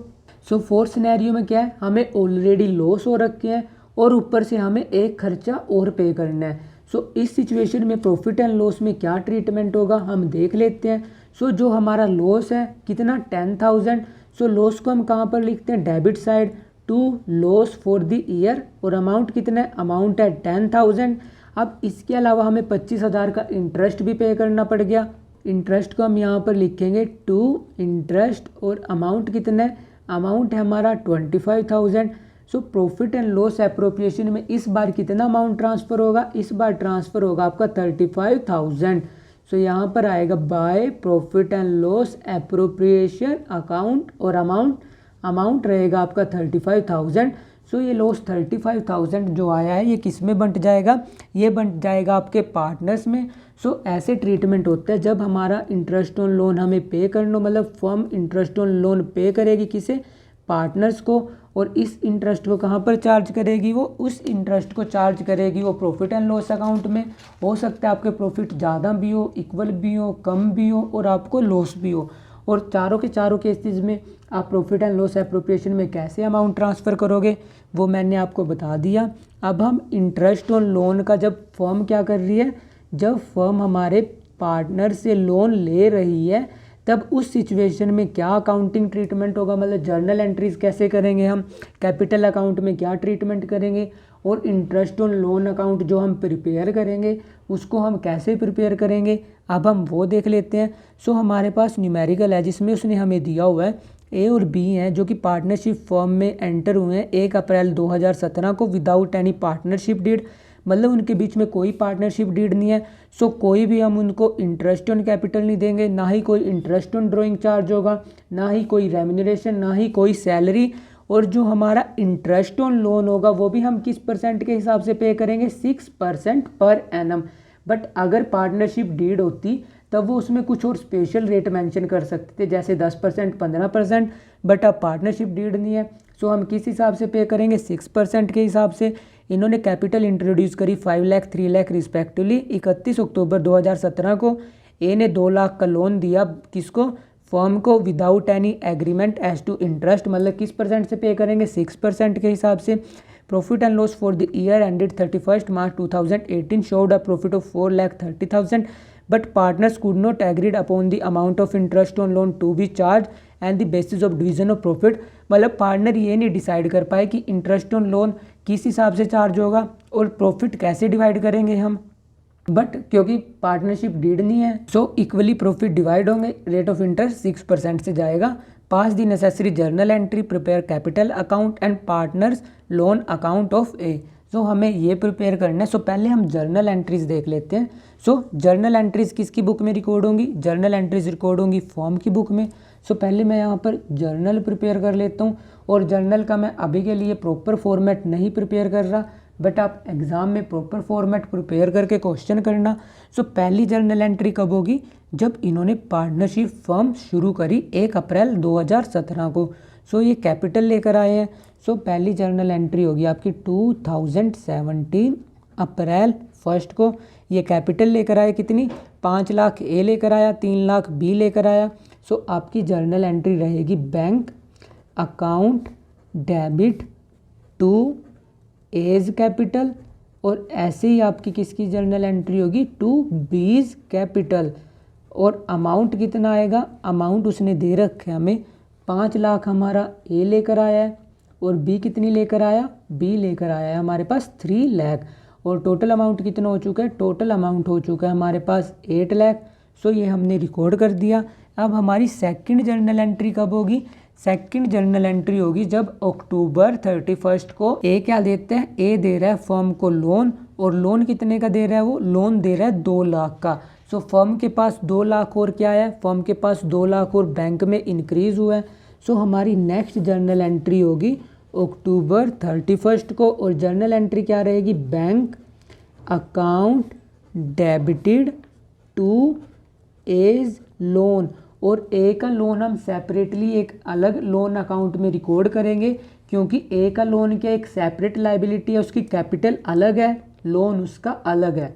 सो फोर्थ सिनेरियो में क्या है, हमें ऑलरेडी लॉस हो रखे हैं और ऊपर से हमें एक खर्चा और पे करना है। सो इस सिचुएशन में प्रॉफिट एंड लॉस में क्या ट्रीटमेंट होगा, हम देख लेते हैं। सो जो हमारा लॉस है कितना, 10,000। सो लॉस को हम कहाँ पर लिखते हैं, debit side, to loss for the year, और अमाउंट कितना है, अमाउंट है 10,000। अब इसके अलावा हमें 25,000 का इंटरेस्ट भी पे करना पड़ गया। इंटरेस्ट को हम यहाँ पर लिखेंगे टू इंटरेस्ट, और अमाउंट कितना है, अमाउंट है हमारा 25,000। सो प्रॉफिट एंड लॉस एप्रोप्रिएशन में इस बार कितना अमाउंट ट्रांसफ़र होगा, इस बार ट्रांसफ़र होगा आपका 35,000। सो यहाँ पर आएगा by profit and loss appropriation account, और अमाउंट रहेगा आपका 35,000। सो ये लॉस 35,000 जो आया है ये किस में बंट जाएगा, ये बंट जाएगा आपके पार्टनर्स में। सो ऐसे ट्रीटमेंट होता है जब हमारा इंटरेस्ट ऑन लोन हमें पे करना, मतलब फर्म इंटरेस्ट ऑन लोन पे करेगी किसे, पार्टनर्स को, और इस इंटरेस्ट को कहाँ पर चार्ज करेगी, वो उस इंटरेस्ट को चार्ज करेगी वो प्रॉफिट एंड लॉस अकाउंट में। हो सकता है आपके प्रॉफिट ज़्यादा भी हो, इक्वल भी हो, कम भी हो, और आपको लॉस भी हो। और चारों के चारों केसेस में आप प्रॉफिट एंड लॉस एप्रोप्रिएशन में कैसे अमाउंट ट्रांसफ़र करोगे वो मैंने आपको बता दिया। अब हम इंटरेस्ट ऑन लोन का, जब फर्म क्या कर रही है, जब फर्म हमारे पार्टनर से लोन ले रही है तब उस सिचुएशन में क्या अकाउंटिंग ट्रीटमेंट होगा, मतलब जर्नल एंट्रीज कैसे करेंगे हम, कैपिटल अकाउंट में क्या ट्रीटमेंट करेंगे, और इंटरेस्ट ऑन लोन अकाउंट जो हम प्रिपेयर करेंगे उसको हम कैसे प्रिपेयर करेंगे, अब हम वो देख लेते हैं। सो हमारे पास न्यूमेरिकल है जिसमें उसने हमें दिया हुआ है ए और बी हैं जो कि पार्टनरशिप फर्म में एंटर हुए हैं 1 अप्रैल 2017 को विदाउट एनी पार्टनरशिप डीड, मतलब उनके बीच में कोई पार्टनरशिप डीड नहीं है। सो कोई भी हम उनको इंटरेस्ट ऑन कैपिटल नहीं देंगे, ना ही कोई इंटरेस्ट ऑन ड्राइंग चार्ज होगा, ना ही कोई रेम्यूनरेशन, ना ही कोई सैलरी। और जो हमारा इंटरेस्ट ऑन लोन होगा वो भी हम किस परसेंट के हिसाब से पे करेंगे, 6% पर एनम। बट अगर पार्टनरशिप डीड होती तब वो उसमें कुछ और स्पेशल रेट मेंशन कर सकते थे, जैसे 10%, 15%। बट अब पार्टनरशिप डीड नहीं है, सो हम किस हिसाब से पे करेंगे, 6% के हिसाब से। इन्होंने कैपिटल इंट्रोड्यूस करी 5 लाख 3 लाख रिस्पेक्टिवली। 31 अक्टूबर 2017 को ए ने 2 लाख का लोन दिया, किसको, फर्म को, without any agreement as to interest, मतलब किस परसेंट से पे करेंगे, 6% के हिसाब से। Profit and loss for the year ended 31 March 2018 showed a profit of 4,30,000, but partners could not agreed upon the amount of interest on loan to be charged and the basis of division of profit। मतलब partner ये नहीं decide कर पाए कि interest on loan किस हिसाब से charge होगा और प्रॉफिट कैसे डिवाइड करेंगे हम। बट क्योंकि पार्टनरशिप डीड नहीं है सो इक्वली प्रॉफिट डिवाइड होंगे, रेट ऑफ इंटरेस्ट 6% से जाएगा pass the necessary journal entry, prepare capital account and partners loan account of A. So हमें ये प्रिपेयर करना है। सो पहले हम जर्नल एंट्रीज देख लेते हैं। सो जर्नल एंट्रीज किसकी बुक में रिकॉर्ड होंगी? जर्नल एंट्रीज रिकॉर्ड होंगी फॉर्म की बुक में। सो पहले मैं यहाँ पर जर्नल प्रिपेयर कर लेता हूँ, और जर्नल का मैं अभी के लिए प्रॉपर फॉर्मेट नहीं प्रिपेयर कर रहा, बट आप एग्ज़ाम में प्रॉपर फॉर्मेट प्रिपेयर करके क्वेश्चन करना। सो पहली जर्नल एंट्री कब होगी? जब इन्होंने पार्टनरशिप फर्म शुरू करी 1 अप्रैल 2017 को। सो ये कैपिटल लेकर आए हैं। सो पहली जर्नल एंट्री होगी आपकी 2017 अप्रैल 1 को। ये कैपिटल लेकर आए कितनी? 5 लाख ए लेकर आया, 3 लाख बी लेकर आया। सो आपकी जर्नल एंट्री रहेगी bank account debit to A's capital, और ऐसे ही आपकी किसकी जर्नल एंट्री होगी? To B's capital. और अमाउंट कितना आएगा? अमाउंट उसने दे रखे हमें 5 लाख हमारा ए लेकर आया है, और बी कितनी लेकर आया? बी लेकर आया है हमारे पास 3 लाख। और टोटल अमाउंट कितना हो चुका है? टोटल अमाउंट हो चुका है हमारे पास 8 लाख। सो ये हमने रिकॉर्ड कर दिया। अब हमारी सेकंड जर्नल एंट्री कब होगी? सेकंड जर्नल एंट्री होगी जब अक्टूबर 31 को ए क्या देते हैं? ए दे रहा है फर्म को लोन, और लोन कितने का दे रहा है? वो लोन दे रहा है 2 लाख का। सो फर्म के पास 2 लाख और क्या है? फर्म के पास 2 लाख और बैंक में इंक्रीज हुआ है। सो हमारी नेक्स्ट जर्नल एंट्री होगी अक्टूबर 31 को, और जर्नल एंट्री क्या रहेगी? Bank account debited to A's loan. और ए का लोन हम सेपरेटली एक अलग लोन अकाउंट में रिकॉर्ड करेंगे, क्योंकि ए का लोन क्या एक सेपरेट लाइबिलिटी है, उसकी कैपिटल अलग है, लोन उसका अलग है।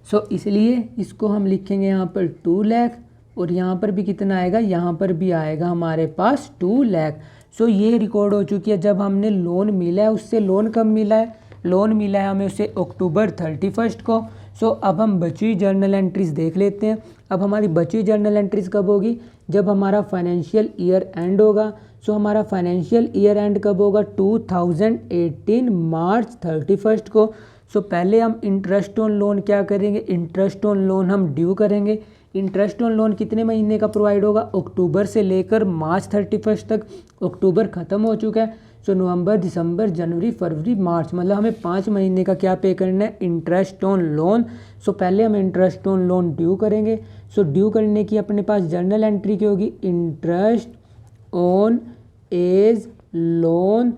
सो इसलिए इसको हम लिखेंगे यहाँ पर 2 लाख, और यहाँ पर भी कितना आएगा? यहाँ पर भी आएगा हमारे पास 2 लाख। सो ये रिकॉर्ड हो चुकी है जब हमने लोन मिला है उससे। लोन कब मिला है? लोन मिला है हमें उससे अक्टूबर 31 को। सो अब हम बची हुई जर्नल एंट्रीज देख लेते हैं। अब हमारी बची हुई जर्नल एंट्रीज कब होगी? जब हमारा फाइनेंशियल ईयर एंड होगा। सो हमारा फाइनेंशियल ईयर एंड कब होगा? 2018 मार्च 31 को। सो पहले हम इंटरेस्ट ऑन लोन क्या करेंगे? इंटरेस्ट ऑन लोन हम ड्यू करेंगे। इंटरेस्ट ऑन लोन कितने महीने का प्रोवाइड होगा? अक्टूबर से लेकर मार्च 31 तक। अक्टूबर ख़त्म हो चुका है। सो नवंबर, दिसंबर, जनवरी, फरवरी, मार्च, मतलब हमें 5 महीने का क्या पे करना है? Interest on loan. सो पहले हम इंटरेस्ट ऑन लोन ड्यू करेंगे। सो ड्यू करने की अपने पास जर्नल एंट्री की होगी interest on A's loan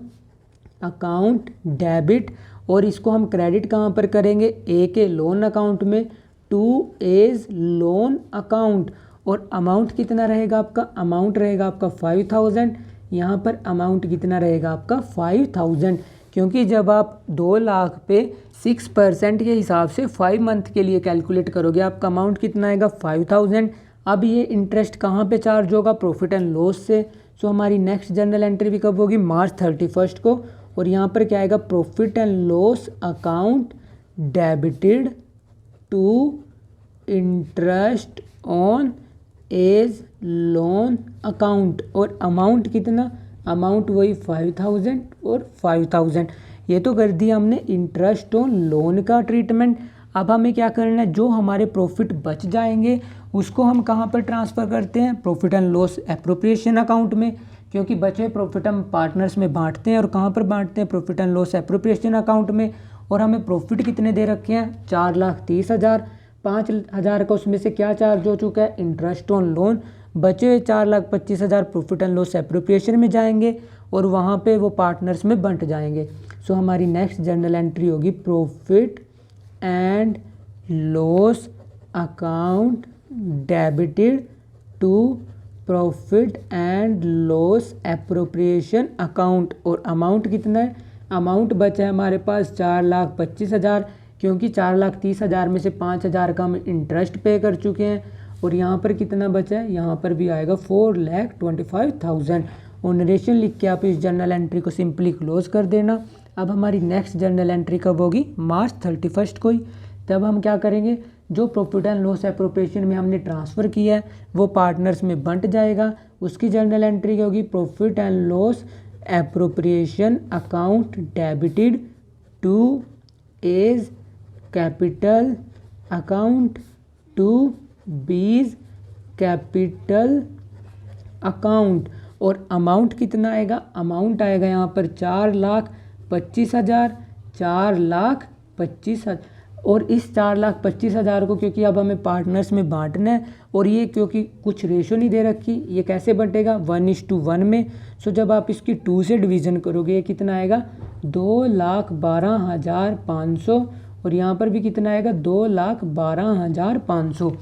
account debit, और इसको हम क्रेडिट कहाँ पर करेंगे? ए के लोन अकाउंट में, टू एज लोन अकाउंट। और अमाउंट कितना रहेगा आपका? अमाउंट रहेगा आपका 5000। यहाँ पर अमाउंट कितना रहेगा आपका? 5000, क्योंकि जब आप 2 लाख पे 6% के हिसाब से 5 मंथ के लिए कैलकुलेट करोगे आपका अमाउंट कितना आएगा? 5000। अब ये इंटरेस्ट कहाँ पे चार्ज होगा? प्रॉफिट एंड लॉस से। सो हमारी नेक्स्ट जर्नल एंट्री भी कब होगी? मार्च 31 को। और यहाँ पर क्या आएगा? Profit and loss account debited to interest on A's loan account. और अमाउंट कितना? अमाउंट वही 5000 और 5000। ये तो कर दिया हमने इंटरेस्ट ऑन लोन का ट्रीटमेंट। अब हमें क्या करना है? जो हमारे प्रॉफिट बच जाएंगे उसको हम कहाँ पर ट्रांसफ़र करते हैं? Profit and loss appropriation account में, क्योंकि बचे प्रॉफिट हम पार्टनर्स में बांटते हैं। और कहाँ पर बांटते हैं? Profit and loss appropriation account में। और हमें प्रॉफिट कितने दे रखे हैं? 4,30,000। 5,000 का उसमें से क्या चार्ज हो चुका है? Interest on loan. बचे हुए 4,25,000 प्रॉफिट एंड लॉस एप्रोप्रिएशन में जाएंगे, और वहाँ पे वो पार्टनर्स में बंट जाएंगे। सो हमारी नेक्स्ट जर्नल एंट्री होगी profit and loss account debited to profit and loss appropriation account. और अमाउंट कितना है? अमाउंट बचा है हमारे पास 4,25,000, क्योंकि 4,30,000 में से 5,000 का हम इंटरेस्ट पे कर चुके हैं। और यहाँ पर कितना बचा है? यहाँ पर भी आएगा 4,25,000। और नरेशन लिख के आप इस जर्नल एंट्री को सिंपली क्लोज कर देना। अब हमारी नेक्स्ट जर्नल एंट्री कब होगी? मार्च 31 को ही। तब हम क्या करेंगे? जो प्रॉफिट एंड लॉस एप्रोप्रिएशन में हमने ट्रांसफ़र किया है वो पार्टनर्स में बंट जाएगा। उसकी जर्नल एंट्री क्या होगी? Profit and loss appropriation account debited to A's capital account to B's capital account. और अमाउंट कितना आएगा, अमाउंट आएगा यहाँ पर 4,25,000, 4,25,000। और इस 4,25,000 को क्योंकि अब हमें पार्टनर्स में बांटना है और ये क्योंकि कुछ रेशो नहीं दे रखी, ये कैसे बंटेगा 1:1 में। सो जब आप इसकी 2 से डिवीज़न करोगे ये कितना आएगा 2,12,500 और यहाँ पर भी कितना आएगा 2,12,500।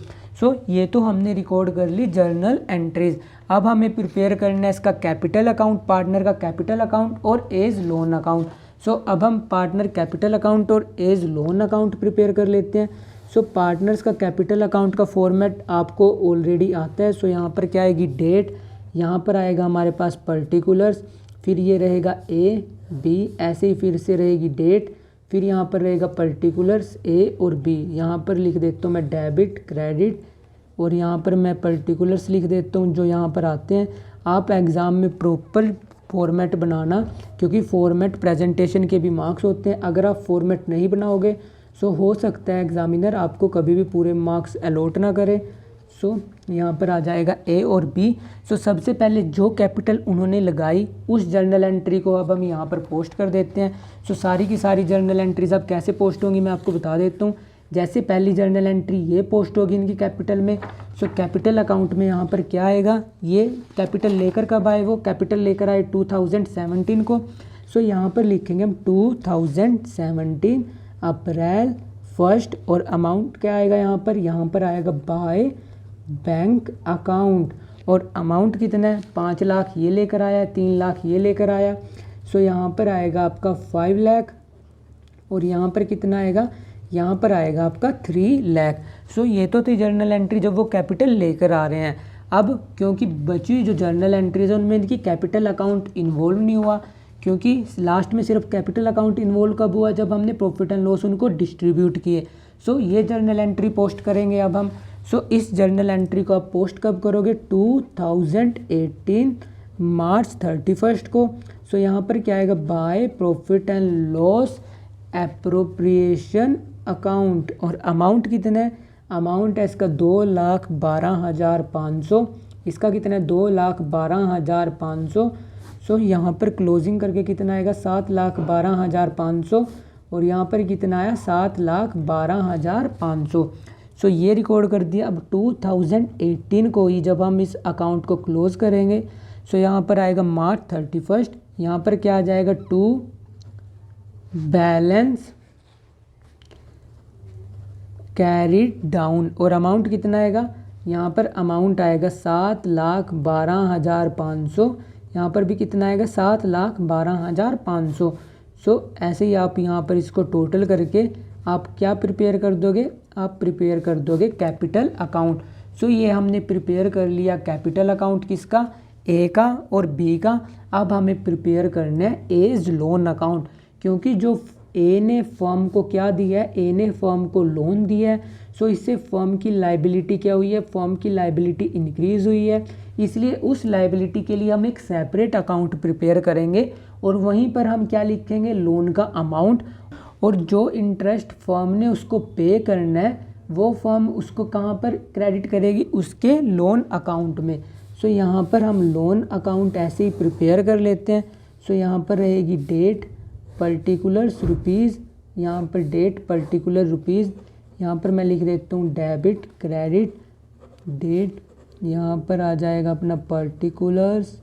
सो ये तो हमने रिकॉर्ड कर ली जर्नल एंट्रीज। अब हमें प्रिपेयर करना है इसका कैपिटल अकाउंट, पार्टनर का कैपिटल अकाउंट और एज लोन अकाउंट। सो अब हम पार्टनर कैपिटल अकाउंट और एज लोन अकाउंट प्रिपेयर कर लेते हैं। सो पार्टनर्स का कैपिटल अकाउंट का फॉर्मेट आपको ऑलरेडी आता है। सो यहाँ पर क्या आएगी डेट, यहाँ पर आएगा हमारे पास पर्टिकुलर्स, फिर ये रहेगा ए बी, ऐसे ही फिर से रहेगी डेट, फिर यहाँ पर रहेगा पर्टिकुलर्स ए और बी। यहाँ पर लिख देता हूँ मैं डेबिट क्रेडिट और यहाँ पर मैं पर्टिकुलर्स लिख देता हूँ जो यहाँ पर आते हैं। आप एग्ज़ाम में प्रॉपर फॉर्मेट बनाना, क्योंकि फॉर्मेट प्रेजेंटेशन के भी मार्क्स होते हैं। अगर आप फॉर्मेट नहीं बनाओगे सो हो सकता है एग्ज़ामिनर आपको कभी भी पूरे मार्क्स अलॉट ना करे। सो यहाँ पर आ जाएगा ए और बी। सो सबसे पहले जो कैपिटल उन्होंने लगाई उस जर्नल एंट्री को अब हम यहाँ पर पोस्ट कर देते हैं। सो सारी की सारी जर्नल एंट्रीज अब कैसे पोस्ट होंगी मैं आपको बता देता हूँ। जैसे पहली जर्नल एंट्री ये पोस्ट होगी इनकी कैपिटल में। सो कैपिटल अकाउंट में यहाँ पर क्या आएगा, ये कैपिटल लेकर कब आए, वो कैपिटल लेकर आए 2017 को। सो यहाँ पर लिखेंगे हम 2017 अप्रैल 1 और अमाउंट क्या आएगा यहाँ पर आएगा बाय बैंक अकाउंट और अमाउंट कितना है 5 लाख ये लेकर आया, 3 लाख ये लेकर आया। सो यहाँ पर आएगा आपका 5 लाख और यहाँ पर कितना आएगा, यहाँ पर आएगा आपका 3 लाख। सो ये तो थी जर्नल एंट्री जब वो कैपिटल लेकर आ रहे हैं। अब क्योंकि बची जो जर्नल एंट्रीज है उनमें इनकी कैपिटल अकाउंट इन्वॉल्व नहीं हुआ, क्योंकि लास्ट में सिर्फ कैपिटल अकाउंट इन्वॉल्व कब हुआ, जब हमने प्रॉफिट एंड लॉस उनको डिस्ट्रीब्यूट किए। सो ये जर्नल एंट्री पोस्ट करेंगे अब हम। सो इस जर्नल एंट्री को आप पोस्ट कब करोगे 2018 मार्च 31 को। सो यहाँ पर क्या आएगा by profit and loss appropriation account और अमाउंट कितना है, अमाउंट है इसका 2,12,500, इसका कितना है 2,12,500। सो यहाँ पर क्लोजिंग करके कितना आएगा 7,12,500 और यहाँ पर कितना आया 7,12,500। सो ये रिकॉर्ड कर दिया। अब 2018 को ही जब हम इस अकाउंट को क्लोज करेंगे सो यहाँ पर आएगा मार्च 31, यहाँ पर क्या आ जाएगा टू बैलेंस कैरीड डाउन और अमाउंट कितना आएगा, यहाँ पर अमाउंट आएगा 7,12,500, यहाँ पर भी कितना आएगा 7,12,500। सो ऐसे ही आप यहाँ पर इसको टोटल करके आप क्या प्रिपेयर कर दोगे, आप प्रिपेयर कर दोगे कैपिटल अकाउंट। सो ये हमने प्रिपेयर कर लिया कैपिटल अकाउंट किसका, ए का और बी का। अब हमें प्रिपेयर करना है एज लोन अकाउंट, क्योंकि जो ए ने फर्म को क्या दिया है, ए ने फर्म को लोन दिया है। सो इससे फर्म की लाइबिलिटी क्या हुई है, फर्म की लाइबिलिटी इंक्रीज़ हुई है, इसलिए उस लाइबिलिटी के लिए हम एक सेपरेट अकाउंट प्रिपेयर करेंगे और वहीं पर हम क्या लिखेंगे लोन का अमाउंट और जो इंटरेस्ट फर्म ने उसको पे करना है वो फर्म उसको कहाँ पर क्रेडिट करेगी, उसके लोन अकाउंट में। सो यहाँ पर हम लोन अकाउंट ऐसे ही प्रिपेयर कर लेते हैं। सो यहाँ पर रहेगी डेट पर्टिकुलर्स रुपीज़, यहाँ पर डेट पर्टिकुलर रुपीज़, यहाँ पर मैं लिख देता हूँ डेबिट क्रेडिट डेट, यहाँ पर आ जाएगा अपना पर्टिकुलर्स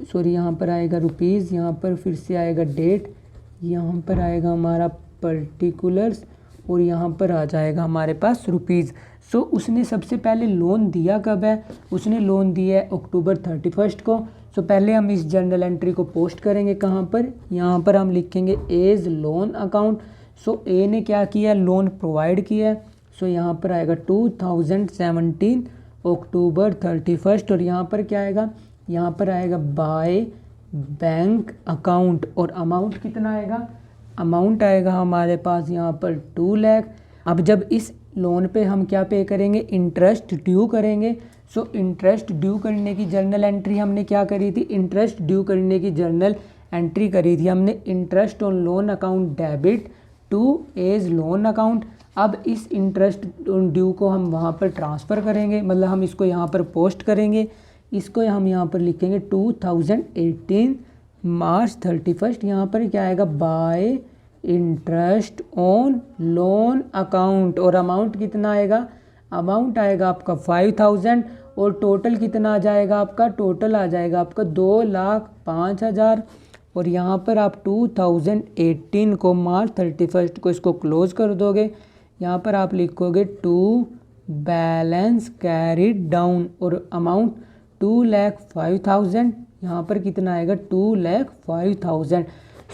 यहाँ पर आएगा रुपीज़, यहाँ पर फिर से आएगा डेट, यहाँ पर आएगा हमारा पर्टिकुलर्स और यहाँ पर आ जाएगा हमारे पास रुपीज़। सो उसने सबसे पहले लोन दिया कब है, उसने लोन दिया है अक्टूबर 31 को। सो पहले हम इस जर्नल एंट्री को पोस्ट करेंगे कहाँ पर, यहाँ पर हम लिखेंगे एज लोन अकाउंट। सो ए ने क्या किया, लोन प्रोवाइड किया है। सो यहाँ पर आएगा 2017 अक्टूबर 31 और यहाँ पर क्या आएगा, यहाँ पर आएगा बाय बैंक अकाउंट और अमाउंट कितना आएगा, अमाउंट आएगा हमारे पास यहाँ पर 2 लाख। अब जब इस लोन पे हम क्या पे करेंगे, इंटरेस्ट ड्यू करेंगे। सो इंटरेस्ट ड्यू करने की जर्नल एंट्री हमने क्या करी थी, इंटरेस्ट ड्यू करने की जर्नल एंट्री करी थी हमने interest on loan account debit to A's loan account. अब इस इंटरेस्ट ड्यू को हम वहाँ पर ट्रांसफ़र करेंगे, मतलब हम इसको यहाँ पर पोस्ट करेंगे इसको हम यहाँ पर लिखेंगे 2018 मार्च 31, यहाँ पर क्या आएगा, bye interest on loan account, और अमाउंट कितना आएगा, अमाउंट आएगा आपका 5000, और टोटल कितना आ जाएगा आपका, टोटल आ जाएगा आपका 2,05,000। और यहाँ पर आप 2018 को मार्च 31 को इसको क्लोज कर दोगे। यहाँ पर आप लिखोगे टू बैलेंस कैरिड डाउन, और अमाउंट 2,05,000, यहाँ पर कितना आएगा 2,05,000।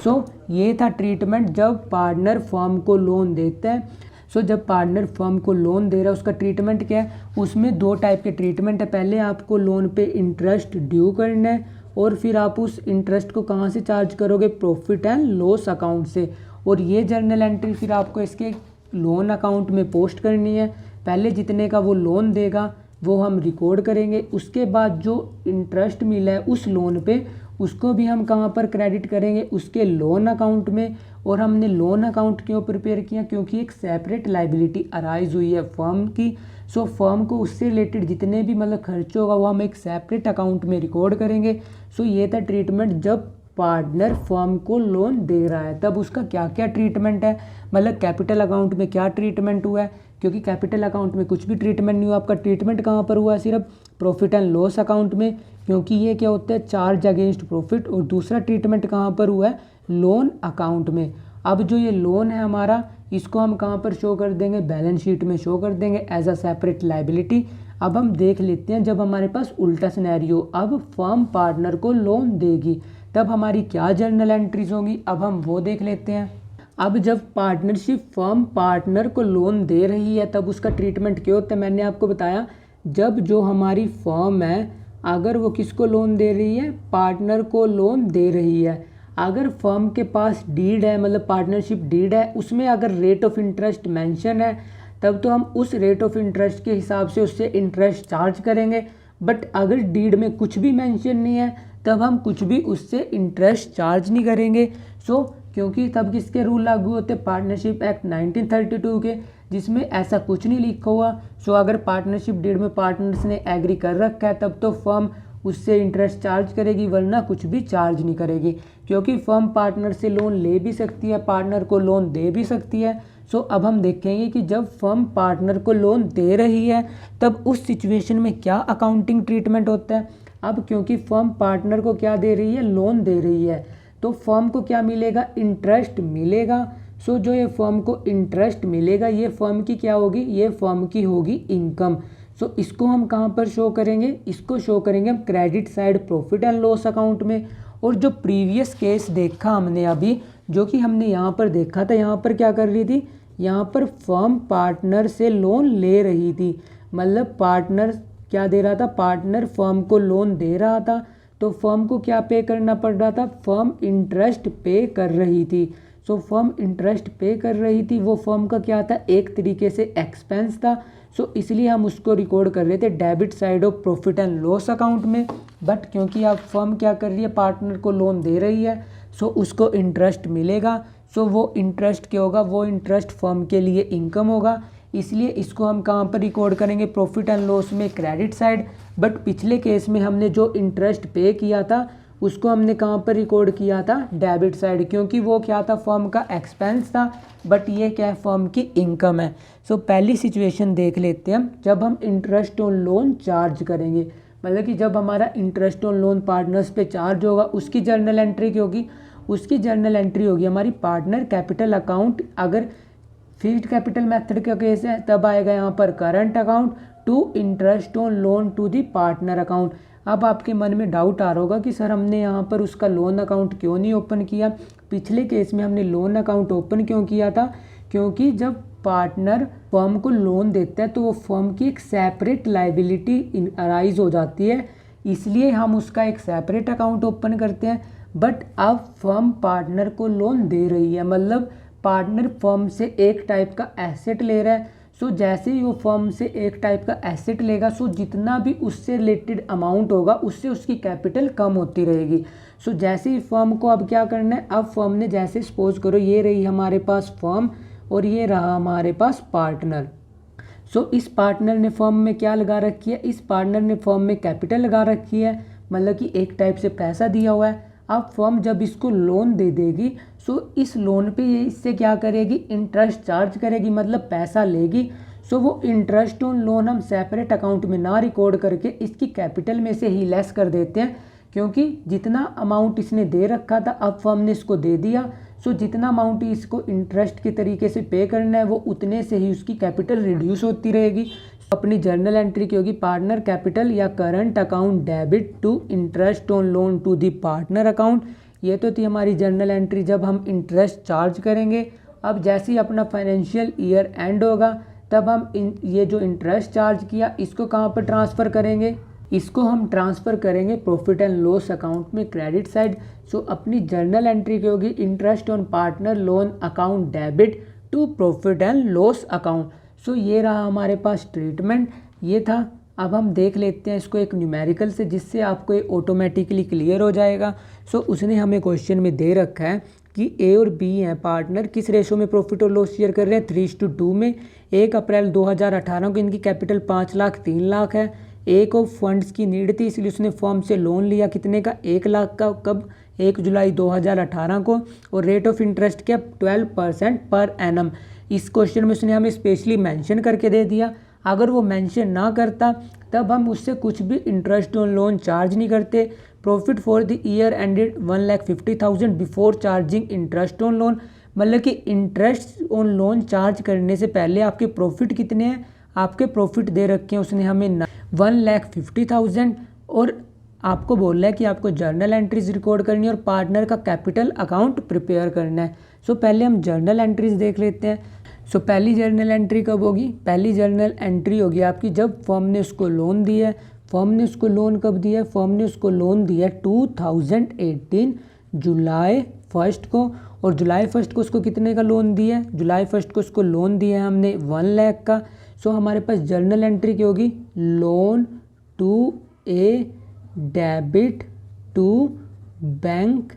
सो ये था ट्रीटमेंट जब पार्टनर फर्म को लोन देता है। सो जब पार्टनर फर्म को लोन दे रहा है उसका ट्रीटमेंट क्या है, उसमें दो टाइप के ट्रीटमेंट है। पहले आपको लोन पे इंटरेस्ट ड्यू करना है, और फिर आप उस इंटरेस्ट को कहाँ से चार्ज करोगे, प्रॉफिट एंड लॉस अकाउंट से। और ये जर्नल एंट्री फिर आपको इसके लोन अकाउंट में पोस्ट करनी है। पहले जितने का वो लोन देगा वो हम रिकॉर्ड करेंगे, उसके बाद जो इंटरेस्ट मिला है उस लोन पे उसको भी हम कहाँ पर क्रेडिट करेंगे, उसके लोन अकाउंट में। और हमने लोन अकाउंट क्यों प्रिपेयर किया, क्योंकि एक सेपरेट लाइबिलिटी अराइज हुई है फर्म की। सो फर्म को उससे रिलेटेड जितने भी मतलब खर्च होगा वो हम एक सेपरेट अकाउंट में रिकॉर्ड करेंगे। सो ये था ट्रीटमेंट जब पार्टनर फर्म को लोन दे रहा है, तब उसका क्या क्या ट्रीटमेंट है, मतलब कैपिटल अकाउंट में क्या ट्रीटमेंट हुआ है, क्योंकि कैपिटल अकाउंट में कुछ भी ट्रीटमेंट नहीं हुआ। आपका ट्रीटमेंट कहाँ पर हुआ है, सिर्फ प्रॉफिट एंड लॉस अकाउंट में, क्योंकि ये क्या होता है, चार्ज अगेंस्ट प्रॉफिट। और दूसरा ट्रीटमेंट कहाँ पर हुआ है, लोन अकाउंट में। अब जो ये लोन है हमारा, इसको हम कहाँ पर शो कर देंगे, बैलेंस शीट में शो कर देंगे एज अ सेपरेट लाइबिलिटी। अब हम देख लेते हैं जब हमारे पास उल्टा सिनेरियो, अब फर्म पार्टनर को लोन देगी तब हमारी क्या जर्नल एंट्रीज होंगी, अब हम वो देख लेते हैं। अब जब पार्टनरशिप फर्म पार्टनर को लोन दे रही है तब उसका ट्रीटमेंट क्या होता है, मैंने आपको बताया जब जो हमारी फर्म है अगर वो किसको लोन दे रही है, पार्टनर को लोन दे रही है, अगर फर्म के पास डीड है, मतलब पार्टनरशिप डीड है, उसमें अगर रेट ऑफ इंटरेस्ट मेंशन है तब तो हम उस रेट ऑफ इंटरेस्ट के हिसाब से उससे इंटरेस्ट चार्ज करेंगे। बट अगर डीड में कुछ भी मेंशन नहीं है तब हम कुछ भी उससे इंटरेस्ट चार्ज नहीं करेंगे। सो क्योंकि तब किसके रूल लागू होते हैं, पार्टनरशिप एक्ट 1932 के, जिसमें ऐसा कुछ नहीं लिखा हुआ। सो अगर पार्टनरशिप डीड में पार्टनर्स ने एग्री कर रखा है तब तो फर्म उससे इंटरेस्ट चार्ज करेगी, वरना कुछ भी चार्ज नहीं करेगी, क्योंकि फर्म पार्टनर से लोन ले भी सकती है, पार्टनर को लोन दे भी सकती है। सो अब हम देखेंगे कि जब फर्म पार्टनर को लोन दे रही है तब उस सिचुएशन में क्या अकाउंटिंग ट्रीटमेंट होता है। अब क्योंकि फर्म पार्टनर को क्या दे रही है, लोन दे रही है, तो फर्म को क्या मिलेगा, इंटरेस्ट मिलेगा। सो जो ये फर्म को इंटरेस्ट मिलेगा ये फर्म की क्या होगी, ये फर्म की होगी इनकम। सो इसको हम कहाँ पर शो करेंगे, इसको शो करेंगे हम credit side profit and loss account में। और जो प्रीवियस केस देखा हमने अभी, जो कि हमने यहाँ पर देखा था, यहाँ पर क्या कर रही थी, यहाँ पर फर्म पार्टनर से लोन ले रही थी, मतलब पार्टनर क्या दे रहा था, पार्टनर फर्म को लोन दे रहा था, तो फर्म को क्या पे करना पड़ रहा था, फर्म इंटरेस्ट पे कर रही थी। सो फर्म इंटरेस्ट पे कर रही थी, वो फर्म का क्या था, एक तरीके से एक्सपेंस था। सो इसलिए हम उसको रिकॉर्ड कर रहे थे debit side of profit and loss account में। बट क्योंकि अब फर्म क्या कर रही है, पार्टनर को लोन दे रही है, सो उसको इंटरेस्ट मिलेगा। सो वो इंटरेस्ट क्या होगा, वो इंटरेस्ट फर्म के लिए इनकम होगा, इसलिए इसको हम कहाँ पर रिकॉर्ड करेंगे, प्रॉफिट एंड लॉस में, क्रेडिट साइड। बट पिछले केस में हमने जो इंटरेस्ट पे किया था उसको हमने कहाँ पर रिकॉर्ड किया था, डेबिट साइड, क्योंकि वो क्या था, फर्म का एक्सपेंस था, बट ये क्या है, फर्म की इनकम है। सो पहली सिचुएशन देख लेते हैं हम, जब हम इंटरेस्ट ऑन लोन चार्ज करेंगे, मतलब कि जब हमारा इंटरेस्ट ऑन लोन पार्टनर्स पे चार्ज होगा उसकी जर्नल एंट्री क्या होगी, उसकी जर्नल एंट्री होगी हमारी पार्टनर कैपिटल अकाउंट। अगर फिक्स्ड कैपिटल मेथड का केस है तब आएगा यहाँ पर current account to interest on loan to the partner account. अब आपके मन में डाउट आ रहा होगा कि सर हमने यहाँ पर उसका लोन अकाउंट क्यों नहीं ओपन किया, पिछले केस में हमने लोन अकाउंट ओपन क्यों किया था, क्योंकि जब पार्टनर फर्म को लोन देता है तो वो फर्म की एक सेपरेट लाइबिलिटी अराइज हो जाती है, इसलिए हम उसका एक सेपरेट अकाउंट ओपन करते हैं। बट अब फर्म पार्टनर को लोन दे रही है, मतलब पार्टनर फर्म से एक टाइप का एसेट ले रहा है। सो जैसे ही वो फर्म से एक टाइप का एसेट लेगा, सो जितना भी उससे रिलेटेड अमाउंट होगा उससे उसकी कैपिटल कम होती रहेगी। सो जैसे ही फर्म को अब क्या करना है, अब फर्म ने जैसे सपोज करो ये रही हमारे पास फर्म और ये रहा हमारे पास पार्टनर, सो इस पार्टनर ने फर्म में क्या लगा रखी है, इस पार्टनर ने फर्म में कैपिटल लगा रखी है, मतलब कि एक टाइप से पैसा दिया हुआ है। अब फर्म जब इसको लोन दे देगी सो इस लोन पे ये इससे क्या करेगी, इंटरेस्ट चार्ज करेगी, मतलब पैसा लेगी। सो वो इंटरेस्ट ऑन लोन हम सेपरेट अकाउंट में ना रिकॉर्ड करके इसकी कैपिटल में से ही लेस कर देते हैं, क्योंकि जितना अमाउंट इसने दे रखा था अब फर्म ने इसको दे दिया। सो जितना अमाउंट इसको इंटरेस्ट के तरीके से पे करना है वो उतने से ही उसकी कैपिटल रिड्यूस होती रहेगी। अपनी जर्नल एंट्री की होगी पार्टनर कैपिटल या current account debit to interest on loan to the partner account. ये तो थी हमारी जर्नल एंट्री जब हम इंटरेस्ट चार्ज करेंगे। अब जैसे ही अपना फाइनेंशियल ईयर एंड होगा तब हम ये जो इंटरेस्ट चार्ज किया इसको कहाँ पर ट्रांसफ़र करेंगे, इसको हम ट्रांसफ़र करेंगे प्रॉफिट एंड लॉस अकाउंट में क्रेडिट साइड। सो अपनी जर्नल एंट्री की होगी interest on partner loan account debit to profit and loss account. So ये रहा हमारे पास ट्रीटमेंट, ये था। अब हम देख लेते हैं इसको एक न्यूमेरिकल से, जिससे आपको ये ऑटोमेटिकली क्लियर हो जाएगा। सो उसने हमें क्वेश्चन में दे रखा है कि ए और बी हैं पार्टनर, किस रेशो में प्रॉफिट और लॉस शेयर कर रहे हैं, 3:2 में। 1 अप्रैल 2018 को इनकी कैपिटल 5 लाख 3 लाख है। ए को फंड्स की नीड थी इसलिए उसने फर्म से लोन लिया, कितने का, 1 लाख का। कब, 1 जुलाई 2018 को। और रेट ऑफ इंटरेस्ट क्या, 12% पर एनम। इस क्वेश्चन में उसने हमें स्पेशली मेंशन करके दे दिया। अगर वो मेंशन ना करता तब हम उससे कुछ भी इंटरेस्ट ऑन लोन चार्ज नहीं करते। Profit for the year ended 1,50,000 before charging interest on loan, मतलब कि इंटरेस्ट ऑन लोन चार्ज करने से पहले आपके प्रॉफिट कितने हैं, आपके प्रॉफिट दे रखे हैं उसने हमें 1,50,000। और आपको बोल रहा है कि आपको जर्नल एंट्रीज रिकॉर्ड करनी है और पार्टनर का कैपिटल अकाउंट प्रिपेयर करना है। सो पहले हम जर्नल एंट्रीज देख लेते हैं। सो पहली जर्नल एंट्री कब होगी, पहली जर्नल एंट्री होगी आपकी जब फर्म ने उसको लोन दिया है। फर्म ने उसको लोन कब दिया है, फर्म ने उसको लोन दिया 2018 जुलाई 1 को। और जुलाई 1 को उसको कितने का लोन दिया है, जुलाई 1 को उसको लोन दिया है हमने 1 लाख का। सो हमारे पास जर्नल एंट्री क्या होगी, loan to A debit to bank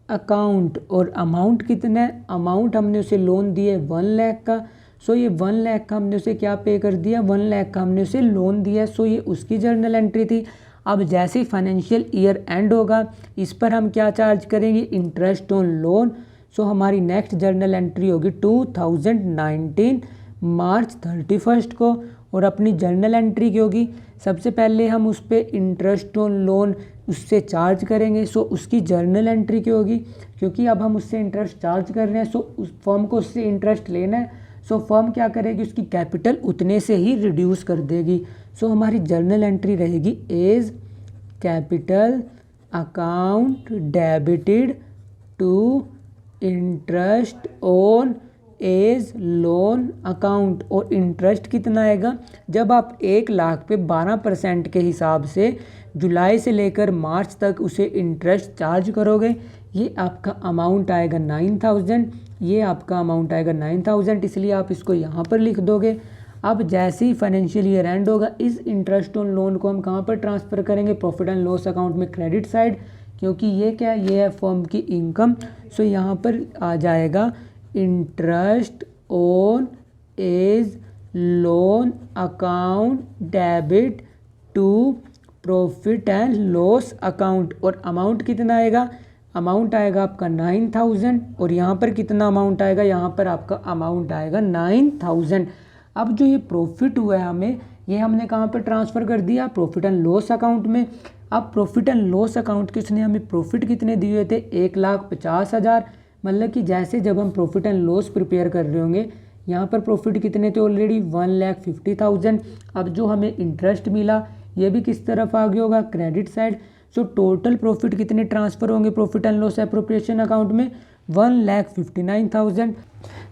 account. और अमाउंट कितना है, अमाउंट हमने उसे लोन दिया है 1 लाख का। सो ये 1 लाख का हमने उसे क्या पे कर दिया, 1 लाख का हमने उसे लोन दिया। सो ये उसकी जर्नल एंट्री थी। अब जैसे ही फाइनेंशियल ईयर एंड होगा इस पर हम क्या चार्ज करेंगे, इंटरेस्ट ऑन लोन। सो हमारी नेक्स्ट जर्नल एंट्री होगी 2019 मार्च 31 को। और अपनी जर्नल एंट्री की होगी, सबसे पहले हम उस पर इंटरेस्ट ऑन लोन उससे चार्ज करेंगे। सो उसकी जर्नल एंट्री की होगी, क्योंकि अब हम उससे इंटरेस्ट चार्ज कर रहे हैं। सो उस फर्म को उससे इंटरेस्ट लेना है। सो फर्म क्या करेगी, उसकी कैपिटल उतने से ही रिड्यूस कर देगी। सो हमारी जर्नल एंट्री रहेगी A's capital account debited to interest on A's loan account. और इंटरेस्ट कितना आएगा, जब आप 1 लाख पे 12% के हिसाब से जुलाई से लेकर मार्च तक उसे इंटरेस्ट चार्ज करोगे, ये आपका अमाउंट आएगा 9,000। ये आपका अमाउंट आएगा 9,000, इसलिए आप इसको यहाँ पर लिख दोगे। अब जैसे ही फाइनेंशियल ईयर एंड होगा इस इंटरेस्ट ऑन लोन को हम कहाँ पर ट्रांसफ़र करेंगे, प्रॉफिट एंड लॉस अकाउंट में क्रेडिट साइड, क्योंकि ये क्या है, ये है फर्म की इनकम। सो यहाँ पर आ जाएगा interest on A's loan account debit to profit and loss account. और अमाउंट कितना आएगा, अमाउंट आएगा आपका 9,000। और यहाँ पर कितना अमाउंट आएगा, यहाँ पर आपका अमाउंट आएगा 9,000। अब जो ये प्रॉफिट हुआ है हमें, ये हमने कहाँ पर ट्रांसफ़र कर दिया, प्रॉफिट एंड लॉस अकाउंट में। अब प्रॉफिट एंड लॉस अकाउंट के उसने हमें प्रॉफिट कितने दिए हुए थे, 1,50,000। मतलब कि जैसे जब हम प्रॉफिट एंड लॉस प्रिपेयर कर रहे होंगे, यहाँ पर प्रॉफिट कितने थे ऑलरेडी 1,50,000। अब जो हमें इंटरेस्ट मिला ये भी किस तरफ आ गया होगा, credit side. So total profit कितने ट्रांसफ़र होंगे profit and loss appropriation account में, 1,59,000।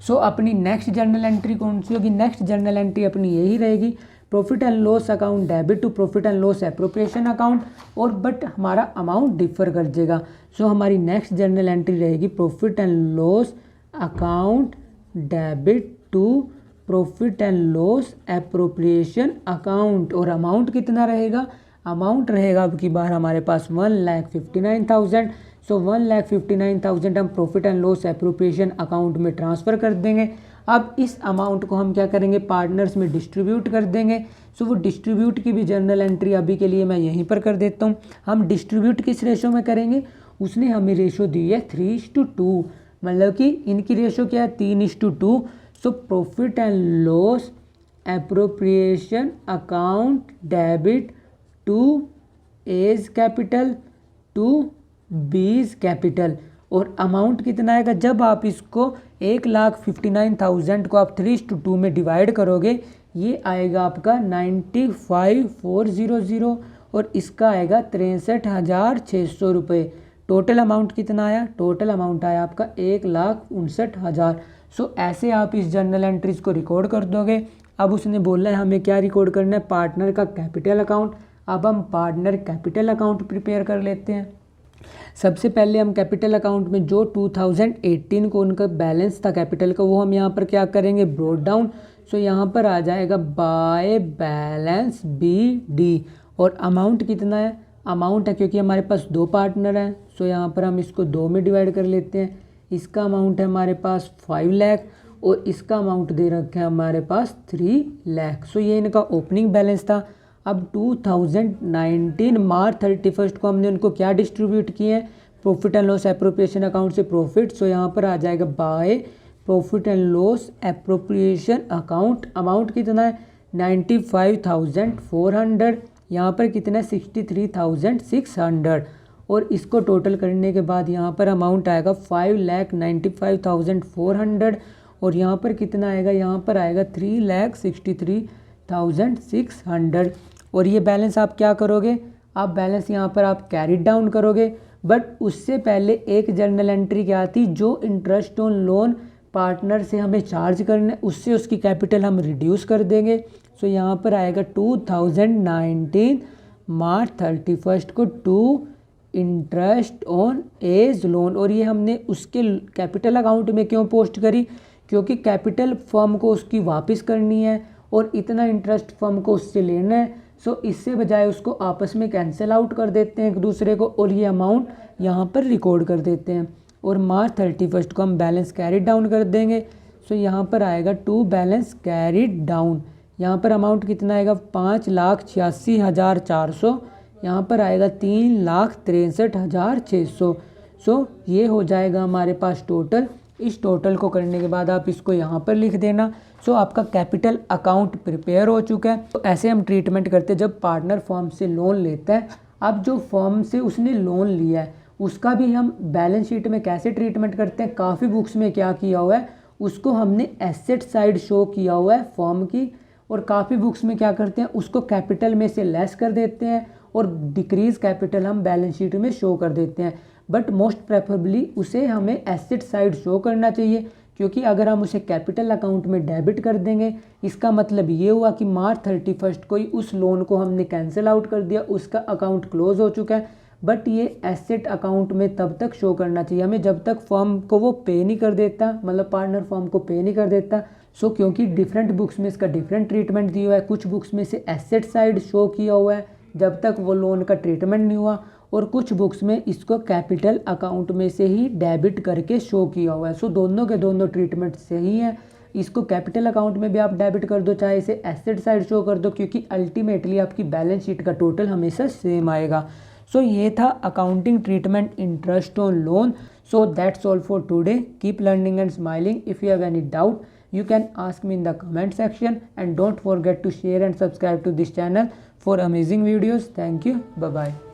सो अपनी नेक्स्ट जर्नल एंट्री कौन सी होगी, नेक्स्ट जर्नल एंट्री अपनी यही रहेगी, profit and loss account debit to profit and loss appropriation account. और बट हमारा अमाउंट डिफर कर जाएगा। सो हमारी नेक्स्ट जर्नल एंट्री रहेगी profit and loss account debit to profit and loss appropriation account. और अमाउंट कितना रहेगा, अमाउंट रहेगा अब की बार हमारे पास 1,59,000। सो 1,59,000 हम profit and loss appropriation account में ट्रांसफ़र कर देंगे। अब इस अमाउंट को हम क्या करेंगे, पार्टनर्स में डिस्ट्रीब्यूट कर देंगे। सो वो डिस्ट्रीब्यूट की भी जर्नल एंट्री अभी के लिए मैं यहीं पर कर देता हूँ। हम डिस्ट्रीब्यूट किस रेशो में करेंगे, उसने हमें रेशो दी है 3:2, मतलब कि इनकी रेशो क्या है 3:2। So profit and loss appropriation account debit to A's capital to B's capital. और अमाउंट कितना आएगा, जब आप इसको 1,59,000 को आप 3:2 में डिवाइड करोगे, ये आएगा आपका 95,400 और इसका आएगा 63,600 रुपये। टोटल अमाउंट कितना आया, टोटल अमाउंट आया आपका 1,59,000। सो ऐसे आप इस जर्नल एंट्रीज को रिकॉर्ड कर दोगे। अब उसने बोला है हमें क्या रिकॉर्ड करना है, पार्टनर का कैपिटल अकाउंट। अब हम पार्टनर कैपिटल अकाउंट प्रिपेयर कर लेते हैं। सबसे पहले हम कैपिटल अकाउंट में जो 2018 को उनका बैलेंस था कैपिटल का, वो हम यहाँ पर क्या करेंगे, ब्रॉट डाउन। सो यहाँ पर आ जाएगा बाय बैलेंस BD। और अमाउंट कितना है, अमाउंट है क्योंकि हमारे पास 2 पार्टनर हैं, सो यहाँ पर हम इसको 2 में डिवाइड कर लेते हैं। इसका अमाउंट है हमारे पास 5 लाख और इसका अमाउंट दे रखा है हमारे पास 3 लाख। सो ये इनका ओपनिंग बैलेंस था। अब 2019 मार्च 31 को हमने उनको क्या डिस्ट्रीब्यूट किए हैं, profit and loss appropriation account से प्रॉफिट। सो यहाँ पर आ जाएगा by profit and loss appropriation account. Amount कितना है 95,400, यहाँ पर कितना है 63,600 और इसको टोटल करने के बाद यहाँ पर अमाउंट आएगा 5,95,400 और यहाँ पर कितना आएगा, यहाँ पर आएगा 3,63,600। और ये बैलेंस आप क्या करोगे, आप बैलेंस यहाँ पर आप कैरी डाउन करोगे। बट उससे पहले एक जर्नल एंट्री क्या आती, जो इंटरेस्ट ऑन लोन पार्टनर से हमें चार्ज करना है उससे उसकी कैपिटल हम रिड्यूस कर देंगे। सो यहाँ पर आएगा 2019 मार्च 31 को to interest on A's loan. और ये हमने उसके कैपिटल अकाउंट में क्यों पोस्ट करी, क्योंकि कैपिटल फर्म को उसकी वापस करनी है और इतना इंटरेस्ट फर्म को उससे लेना है। सो इससे बजाय उसको आपस में कैंसिल आउट कर देते हैं एक दूसरे को और ये अमाउंट यहाँ पर रिकॉर्ड कर देते हैं। और मार्च 31 को हम बैलेंस कैरी डाउन कर देंगे। सो यहाँ पर आएगा टू बैलेंस कैरी डाउन। यहाँ पर अमाउंट कितना आएगा 5,86,400, यहाँ पर आएगा 3,63,600। सो ये हो जाएगा हमारे पास टोटल। इस टोटल को करने के बाद आप इसको यहाँ पर लिख देना। सो आपका कैपिटल अकाउंट प्रिपेयर हो चुका है। तो ऐसे हम ट्रीटमेंट करते हैं जब पार्टनर फर्म से लोन लेता है। अब जो फर्म से उसने लोन लिया है उसका भी हम बैलेंस शीट में कैसे ट्रीटमेंट करते हैं, काफ़ी बुक्स में क्या किया हुआ है उसको हमने एसेट साइड शो किया हुआ है फर्म की, और काफ़ी बुक्स में क्या करते हैं उसको कैपिटल में से लेस कर देते हैं और डिक्रीज कैपिटल हम बैलेंस शीट में शो कर देते हैं। बट मोस्ट प्रेफरेबली उसे हमें एसेट साइड शो करना चाहिए, क्योंकि अगर हम उसे कैपिटल अकाउंट में डेबिट कर देंगे इसका मतलब ये हुआ कि मार्च 31 को ही उस लोन को हमने कैंसिल आउट कर दिया, उसका अकाउंट क्लोज हो चुका है। बट ये एसेट अकाउंट में तब तक शो करना चाहिए हमें जब तक फर्म को वो पे नहीं कर देता, मतलब पार्टनर फर्म को पे नहीं कर देता। सो क्योंकि डिफरेंट बुक्स में इसका डिफरेंट ट्रीटमेंट दिया हुआ है, कुछ बुक्स में से एसेट साइड शो किया हुआ है जब तक वो लोन का ट्रीटमेंट नहीं हुआ, और कुछ बुक्स में इसको कैपिटल अकाउंट में से ही डेबिट करके शो किया हुआ है। सो दोनों के दोनों ट्रीटमेंट सही है। इसको कैपिटल अकाउंट में भी आप डेबिट कर दो, चाहे इसे एसेट साइड शो कर दो, क्योंकि अल्टीमेटली आपकी बैलेंस शीट का टोटल हमेशा सेम आएगा। सो ये था accounting treatment interest on loan. So that's all for today. Keep learning and smiling. If you have any doubt you can ask me in the comment section, and don't forget to share and subscribe to this channel for amazing videos. Thank you. Bye bye.